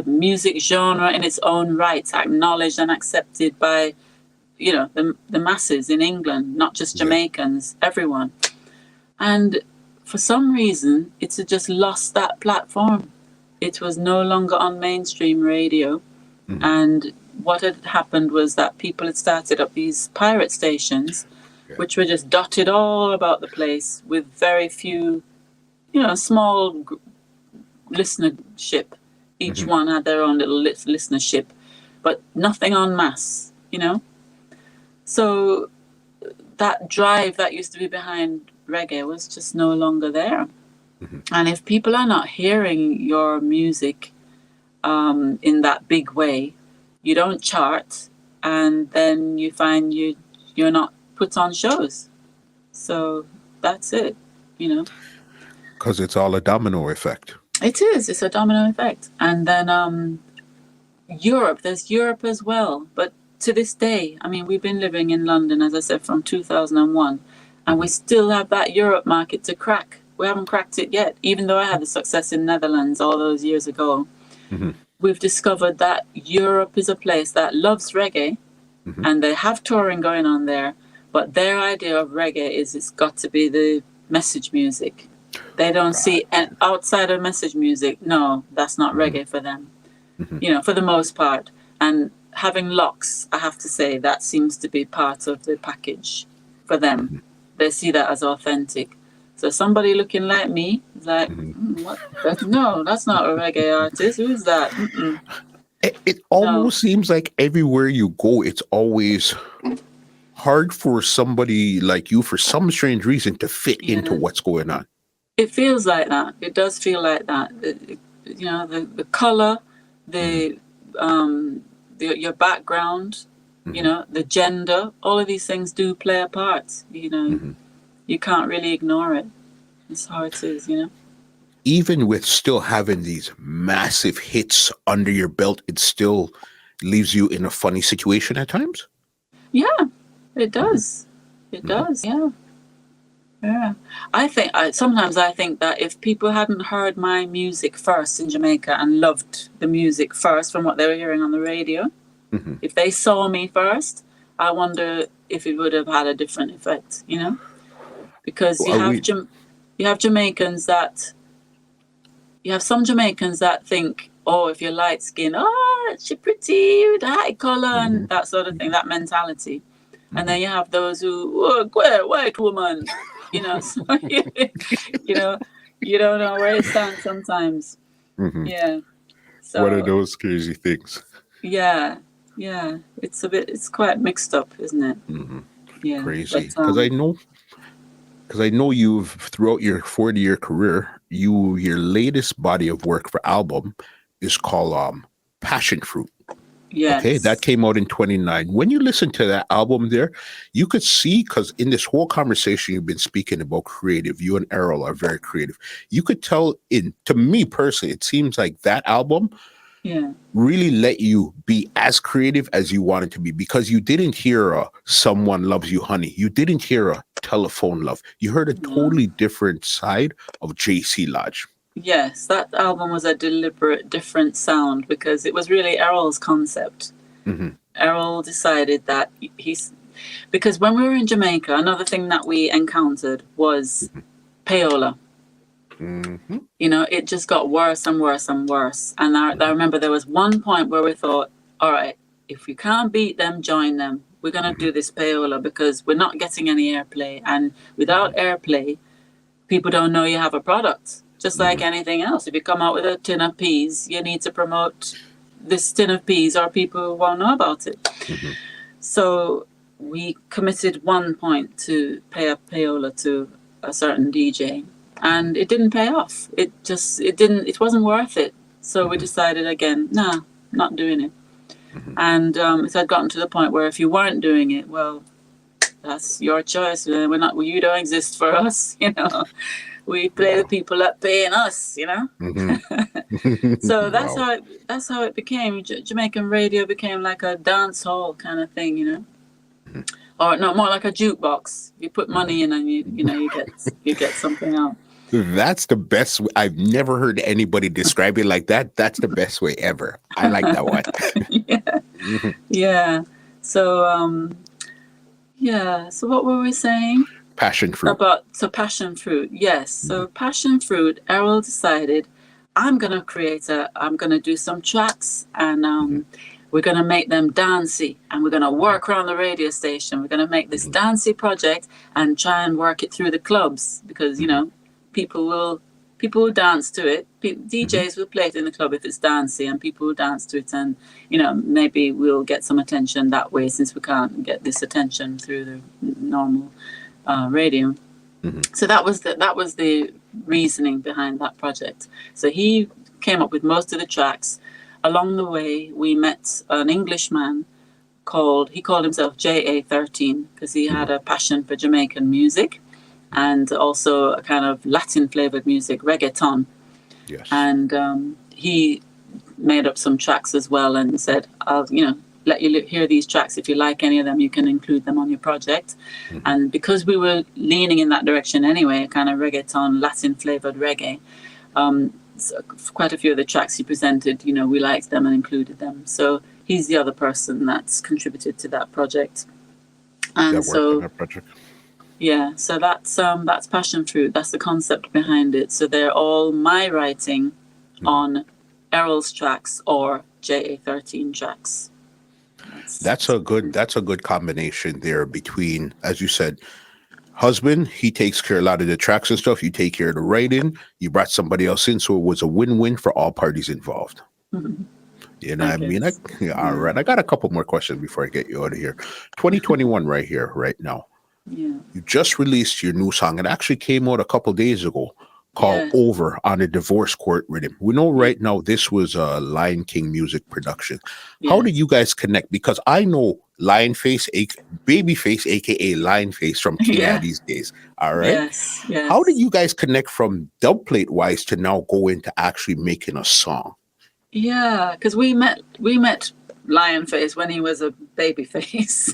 music genre in its own right, acknowledged and accepted by the masses in England, not just Jamaicans, everyone. And for some reason, it's just lost that platform. It was no longer on mainstream radio. And what had happened was that people had started up these pirate stations, which were just dotted all about the place with very few, small listenership. Each one had their own little listenership, but nothing en masse, So that drive that used to be behind reggae was just no longer there. And if people are not hearing your music in that big way, you don't chart, and then you find you're not put on shows. So that's it, you know. Because it's all a domino effect. It is. It's a domino effect. And then Europe, there's Europe as well. But to this day, I mean, we've been living in London, as I said, from 2001, and we still have that Europe market to crack. We haven't cracked it yet, even though I had the success in Netherlands all those years ago. We've discovered that Europe is a place that loves reggae, and they have touring going on there. But their idea of reggae is it's got to be the message music. They don't see, and outside of message music, no, that's not reggae for them, you know, for the most part. And having locks, I have to say, that seems to be part of the package for them. They see that as authentic. So somebody looking like me is like, what? No, that's not a reggae artist. Who is that? It almost seems like everywhere you go, it's always hard for somebody like you, for some strange reason, to fit into what's going on. It feels like that. It does feel like that. You know, the color, your background, you know, the gender, all of these things do play a part. You know, you can't really ignore it. It's how it is, you know. Even with still having these massive hits under your belt, it still leaves you in a funny situation at times? Yeah, it does. It does, yeah. Yeah. Sometimes I think that if people hadn't heard my music first in Jamaica and loved the music first from what they were hearing on the radio, if they saw me first, I wonder if it would have had a different effect, you know? Because you have Jamaicans that... You have some Jamaicans that think, oh, if you're light skinned, oh, she's pretty with a high color and that sort of thing, that mentality. And then you have those who, oh, white woman, you know, so, you know, you don't know where it stands sometimes. Yeah. So, what are those crazy things? Yeah. Yeah. It's quite mixed up, isn't it? Yeah. Crazy. Because I know you've, throughout your 40-year career, your latest body of work for album is called Passion Fruit. Yes. Okay, that came out in 29. When you listen to that album there, you could see, because in this whole conversation you've been speaking about creative, you and Errol are very creative. You could tell, to me personally, it seems like that album really let you be as creative as you wanted to be, because you didn't hear Someone Loves You Honey. You didn't hear a Telephone Love. You heard a totally different side of JC Lodge. Yes, that album was a deliberate different sound because it was really Errol's concept. Errol decided that because when we were in Jamaica, another thing that we encountered was payola. You know, it just got worse and worse and worse. And I remember there was one point where we thought, all right, if we can't beat them, join them. We're going to do this payola because we're not getting any airplay. And without airplay, people don't know you have a product. Just like anything else. If you come out with a tin of peas, you need to promote this tin of peas or people won't know about it. So we committed one point to pay a payola to a certain DJ. And it didn't pay off. It wasn't worth it. So we decided again, nah, not doing it. And it had gotten to the point where if you weren't doing it, well, that's your choice. You don't exist for us, you know. We play the people that paying us, you know. So that's how it became. Jamaican radio became like a dance hall kind of thing, you know. Or no, more like a jukebox. You put money in and you get something out. That's the best. I've never heard anybody describe it like that. That's the best way ever. I like that one. Yeah. So so what were we saying? Passion fruit. Passion fruit, yes. So passion fruit, Errol decided, I'm going to do some tracks and we're going to make them dancey and we're going to work around the radio station. We're going to make this dancey project and try and work it through the clubs because, you know, people will dance to it. DJs will play it in the club if it's dancey and people will dance to it and, you know, maybe we'll get some attention that way since we can't get this attention through the normal radio. So that was the reasoning behind that project. So he came up with most of the tracks. along the way, we met an Englishman he called himself JA13 because he had a passion for Jamaican music and also a kind of Latin flavored music, reggaeton. Yes. And he made up some tracks as well and said, I'll, let you hear these tracks. If you like any of them, you can include them on your project. And because we were leaning in that direction anyway, kind of reggaeton, Latin flavored reggae, so quite a few of the tracks he presented, we liked them and included them. So he's the other person that's contributed to that project. And so, that project. Yeah, so that's Passion Fruit. That's the concept behind it. So they're all my writing on Errol's tracks or JA13 tracks. That's a good combination there between, as you said, husband, he takes care of a lot of the tracks and stuff. You take care of the writing. You brought somebody else in, so it was a win-win for all parties involved. You know what I mean? All right. I got a couple more questions before I get you out of here. 2021 right here, right now. Yeah. You just released your new song. It actually came out a couple days ago called Over on a Divorce Court Rhythm. We know right now this was a Lion King music production. How did you guys connect? Because I know Babyface, aka Lionface from King Addy's days. All right. Yes. How did you guys connect from dubplate wise to now go into actually making a song? Yeah, because we met Lionface when he was a babyface,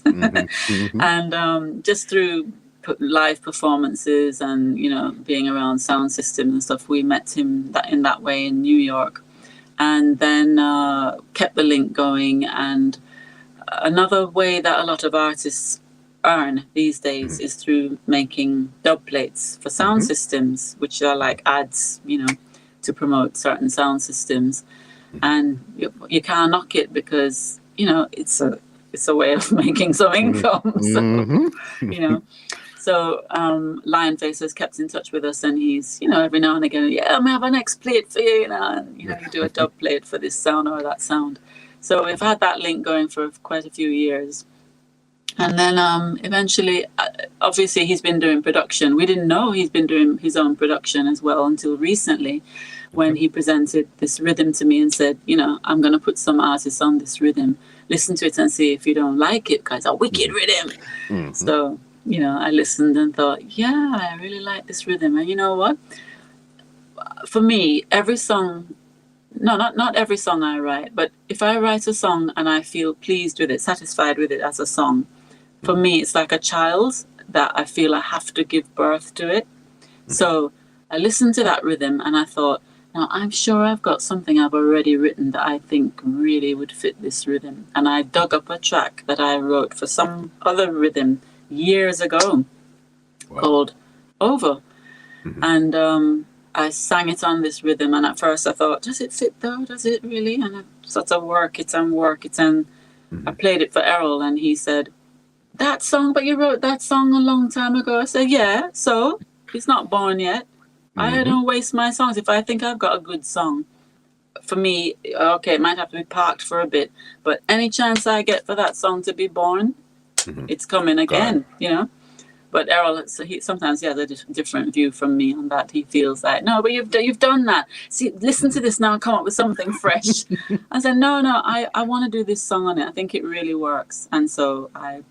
and just through live performances and being around sound systems and stuff, we met him in that way in New York, and then kept the link going. And another way that a lot of artists earn these days is through making dub plates for sound systems, which are like ads, to promote certain sound systems. And you can't knock it because it's a way of making some income. So Lionface has kept in touch with us, and he's every now and again, I may have a next plate for you, and you do a dub plate for this sound or that sound. So we've had that link going for quite a few years. And then eventually, obviously, he's been doing production. We didn't know he's been doing his own production as well until recently, when he presented this rhythm to me and said, I'm going to put some artists on this rhythm. Listen to it and see if you don't like it, because it's a wicked rhythm. So, I listened and thought, I really like this rhythm. And you know what? For me, every song, not every song I write, but if I write a song and I feel pleased with it, satisfied with it as a song, for me, it's like a child that I feel I have to give birth to it. So I listened to that rhythm and I thought, now I'm sure I've got something I've already written that I think really would fit this rhythm. And I dug up a track that I wrote for some other rhythm years ago called Over. And I sang it on this rhythm. And at first I thought, does it fit though? Does it really? And I sort of work it. And I played it for Errol and he said, that song, but you wrote that song a long time ago. I said, yeah, so it's not born yet. I don't waste my songs. If I think I've got a good song, for me, okay, it might have to be parked for a bit, but any chance I get for that song to be born, it's coming again, But Errol, sometimes he has a different view from me on that. He feels like, no, but you've done that. See, listen to this now, come up with something fresh. I said, no, I want to do this song on it. I think it really works. And so I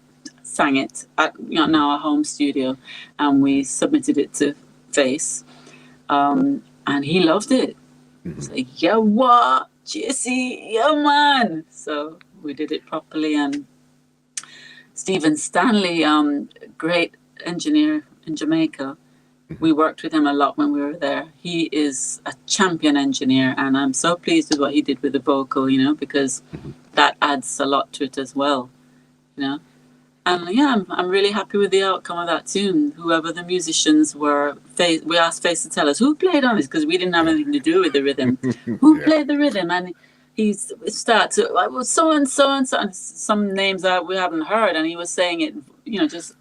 sang it at now our home studio, and we submitted it to Face. And he loved it. He's like, yeah, what? Jesse, yeah, man. So we did it properly. And Stephen Stanley, great engineer in Jamaica, we worked with him a lot when we were there. He is a champion engineer, and I'm so pleased with what he did with the vocal, because that adds a lot to it as well, And I'm really happy with the outcome of that tune. Whoever the musicians were, we asked Face to tell us who played on this, because we didn't have anything to do with the rhythm. Who played the rhythm? And he started to, so and so and so, and some names that we haven't heard, and he was saying it, just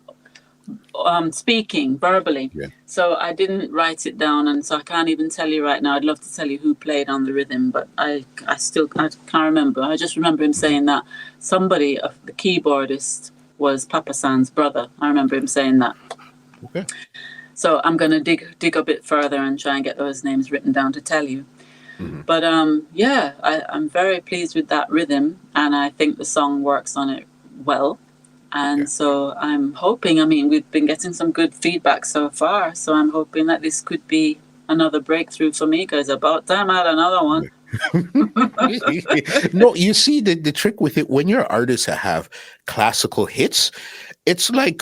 speaking verbally. So I didn't write it down, and so I can't even tell you right now. I'd love to tell you who played on the rhythm, but I can't remember. I just remember him saying that somebody, the keyboardist, was Papa San's brother. I remember him saying that. Okay. So I'm going to dig a bit further and try and get those names written down to tell you. Mhm. But yeah, I'm very pleased with that rhythm, and I think the song works on it well. Yeah. And so I'm hoping, I mean, we've been getting some good feedback so far, so I'm hoping that this could be another breakthrough for me, because about time I had another one. No, you see the trick with it when you're artists that have classical hits, it's like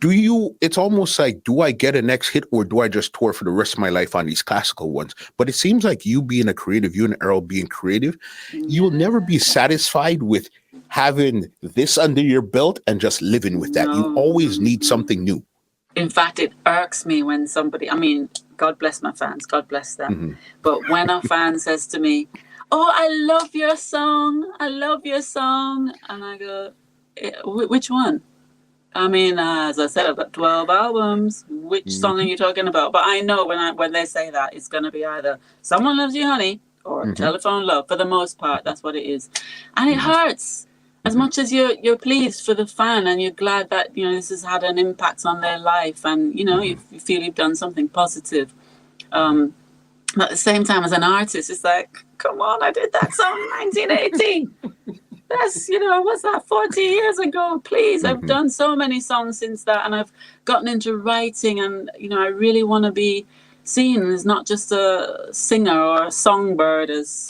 it's almost like, do I get a next hit or do I just tour for the rest of my life on these classical ones? But it seems like you being a creative, you and Errol being creative, you'll never be satisfied with having this under your belt and just living with that. You No, always need no. something new. In fact, it irks me when somebody, I mean, God bless my fans, God bless them. Mm-hmm. But when a fan says to me, "Oh, I love your song, I love your song," and I go, "Which one?" I mean, as I said, I've got 12 albums. Which song are you talking about? But I know when they say that, it's going to be either Someone Loves You, Honey or Mm-hmm. Telephone Love. For the most part, that's what it is. And it hurts. As Mm-hmm. much as you're pleased for the fan and you're glad that, you know, this has had an impact on their life and, you know, you feel you've done something positive. But at the same time, as an artist, it's like, come on, I did that song in 1980. That's, you know, what's that, 40 years ago? Please, I've done so many songs since that, and I've gotten into writing, and, you know, I really want to be seen as not just a singer or a songbird, as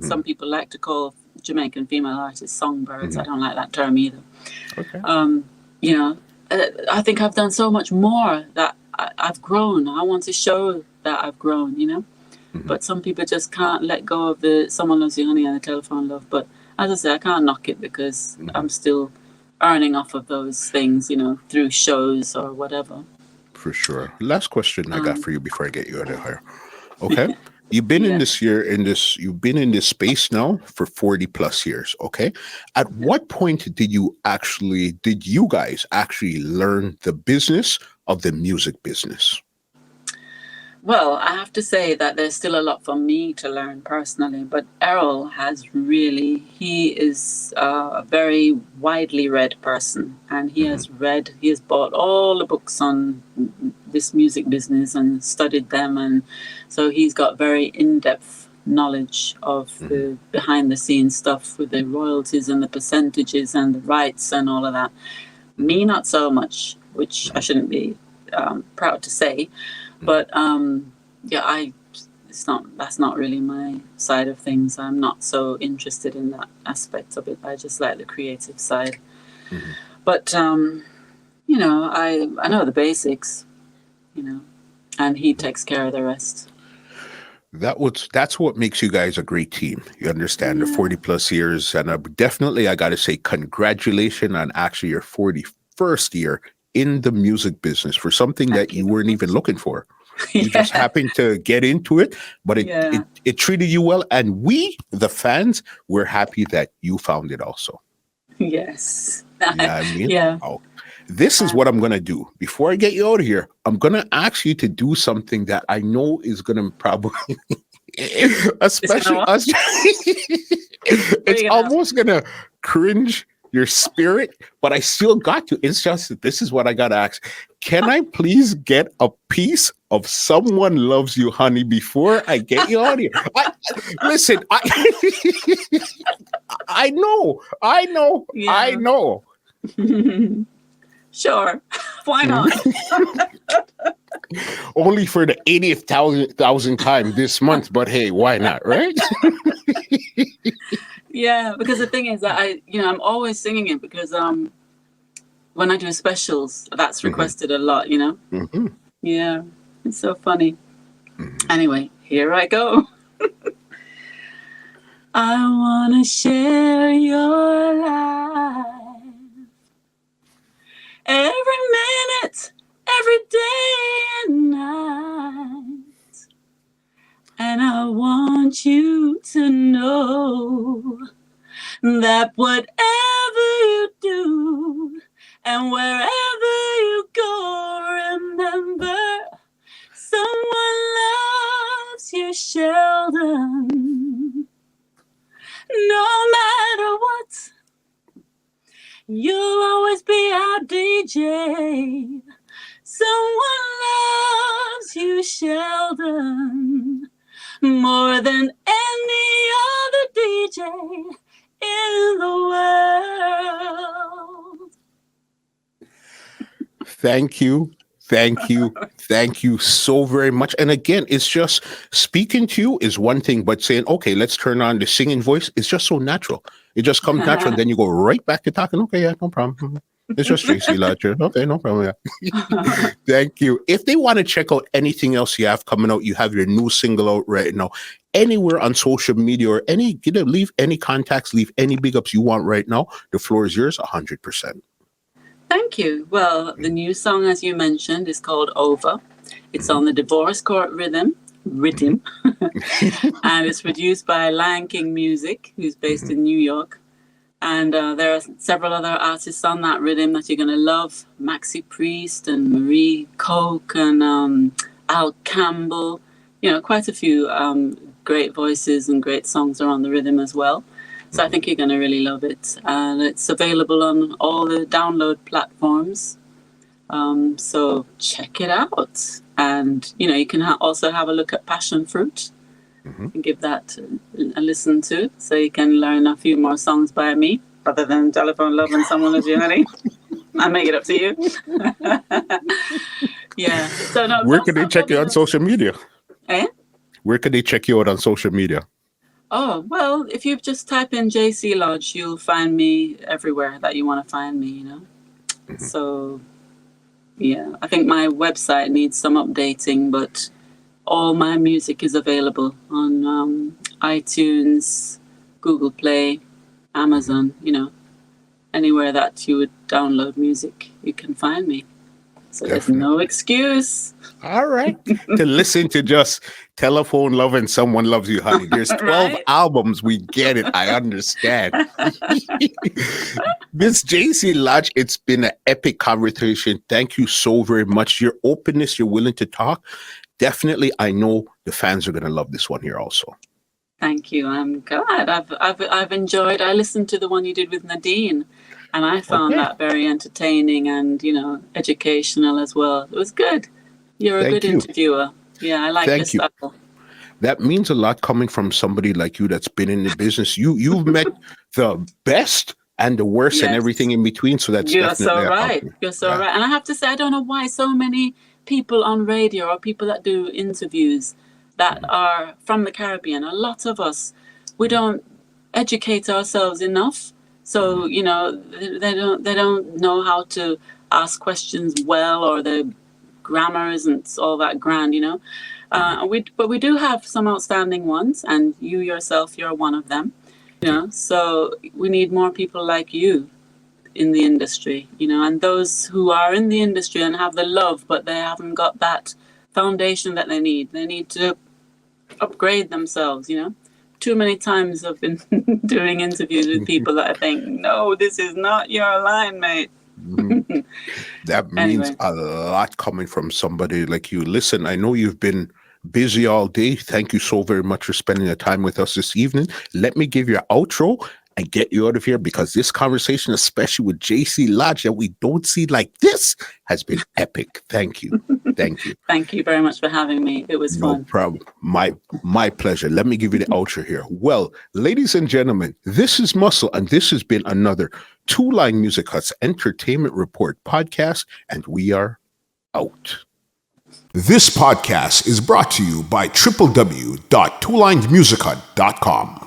some people like to call Jamaican female artists songbirds. I don't like that term either. Okay. You know, I think I've done so much more that I've grown. I want to show that I've grown, you know. But some people just can't let go of the Someone Loves You, Honey and the Telephone Love. But as I say, I can't knock it because I'm still earning off of those things, you know, through shows or whatever. For sure. Last question I got for you before I get you out of here. Okay. You've been Yeah. you've been in this space now for 40 plus years. Okay. At what point did you guys actually learn the business of the music business? Well, I have to say that there's still a lot for me to learn personally, but Errol he is a very widely read person, and he has bought all the books on this music business and studied them, and so he's got very in-depth knowledge of the behind the scenes stuff with the royalties and the percentages and the rights and all of that. Me, not so much, which I shouldn't be proud to say. But yeah, that's not really my side of things. I'm not so interested in that aspect of it. I just like the creative side. But you know, I know the basics, you know, and he takes care of the rest. That's what makes you guys a great team. You understand the 40 plus years, and definitely I got to say congratulations on actually your 41st year in the music business for something that you weren't even looking for. You just happened to get into it, but it treated you well, and we, the fans, were happy that you found it also. Yes. Yeah, I mean, Yeah. oh, this is what I'm gonna do. Before I get you out of here, I'm gonna ask you to do something that I know is gonna probably, especially us, it's almost gonna cringe your spirit, but I still got to. It's just that this is what I gotta ask. Can I please get a piece of Someone Loves You, Honey, before I get you out of here? Listen, I know. Yeah. I know. Sure. Why not? Only for the 80th thousand time this month, but hey, why not, right? Yeah, because the thing is that I'm always singing it because when I do specials, that's requested a lot, you know? Yeah, it's so funny. Anyway, here I go. I want to share your life every minute, every day and night. And I want you to know that whatever you do and wherever you go, remember, someone loves you, Sheldon. No matter what, you'll always be our DJ. Someone loves you, Sheldon. more than any other DJ in the world. Thank you. Thank you. Thank you so very much. And again, it's just speaking to you is one thing, but saying, okay, let's turn on the singing voice. It's just so natural. It just comes natural. And then you go right back to talking. Okay, yeah, no problem. It's just JC Lodger. Okay, no problem. Yeah. Thank you. If they want to check out anything else you have coming out, you have your new single out right now. Anywhere on social media or leave any contacts, leave any big ups you want right now. The floor is yours 100%. Thank you. Well, the new song, as you mentioned, is called Over. It's on the Divorce Court Rhythm. And it's produced by Lion King Music, who's based in New York. And there are several other artists on that rhythm that you're going to love. Maxi Priest and Marie Coke and Al Campbell. Quite a few great voices and great songs are on the rhythm as well. So I think you're going to really love it. And it's available on all the download platforms. So check it out. And, you can also have a look at Passion Fruit and give that a listen to. So you can learn a few more songs by me, other than Telephone Love and Someone Loves You, Honey. I make it up to you. Yeah. So no. Where can they check you on social media? Where can they check you out on social media? Oh, well, if you just type in JC Lodge, you'll find me everywhere that you want to find me, So, yeah, I think my website needs some updating, but all my music is available on iTunes, Google Play, Amazon, anywhere that you would download music, you can find me. So Definitely. There's no excuse. All right. To listen to just Telephone Love and Someone Loves You, Honey. There's 12 albums. We get it. I understand. Miss JC Lodge, it's been an epic conversation. Thank you so very much. Your openness, you're willing to talk. Definitely, I know the fans are going to love this one here also. Thank you. I'm glad. I've enjoyed. I listened to the one you did with Nadine. And I found that very entertaining and, educational as well. It was good. You're a good interviewer. Yeah, I like your style. That means a lot coming from somebody like you that's been in the business. You've met the best and the worst and everything in between. So that's definitely so right. You're so right. And I have to say, I don't know why so many people on radio or people that do interviews that are from the Caribbean, a lot of us, we don't educate ourselves enough. So, they don't know how to ask questions well, or the grammar isn't all that grand, But we do have some outstanding ones, and you yourself, you're one of them, So we need more people like you in the industry, and those who are in the industry and have the love, but they haven't got that foundation that they need. They need to upgrade themselves, Too many times I've been doing interviews with people that I think, no, this is not your line, mate. That means a lot coming from somebody like you. Listen, I know you've been busy all day. Thank you so very much for spending the time with us this evening. Let me give you an outro and get you out of here, because this conversation, especially with JC Lodge, that we don't see like this, has been epic. Thank you. Thank you. Thank you very much for having me. It was fun. No problem. My pleasure. Let me give you the outro here. Well, ladies and gentlemen, this is Muscle, and this has been another Two Line Music Hut's Entertainment Report podcast, and we are out. This podcast is brought to you by www.twolinedmusichut.com.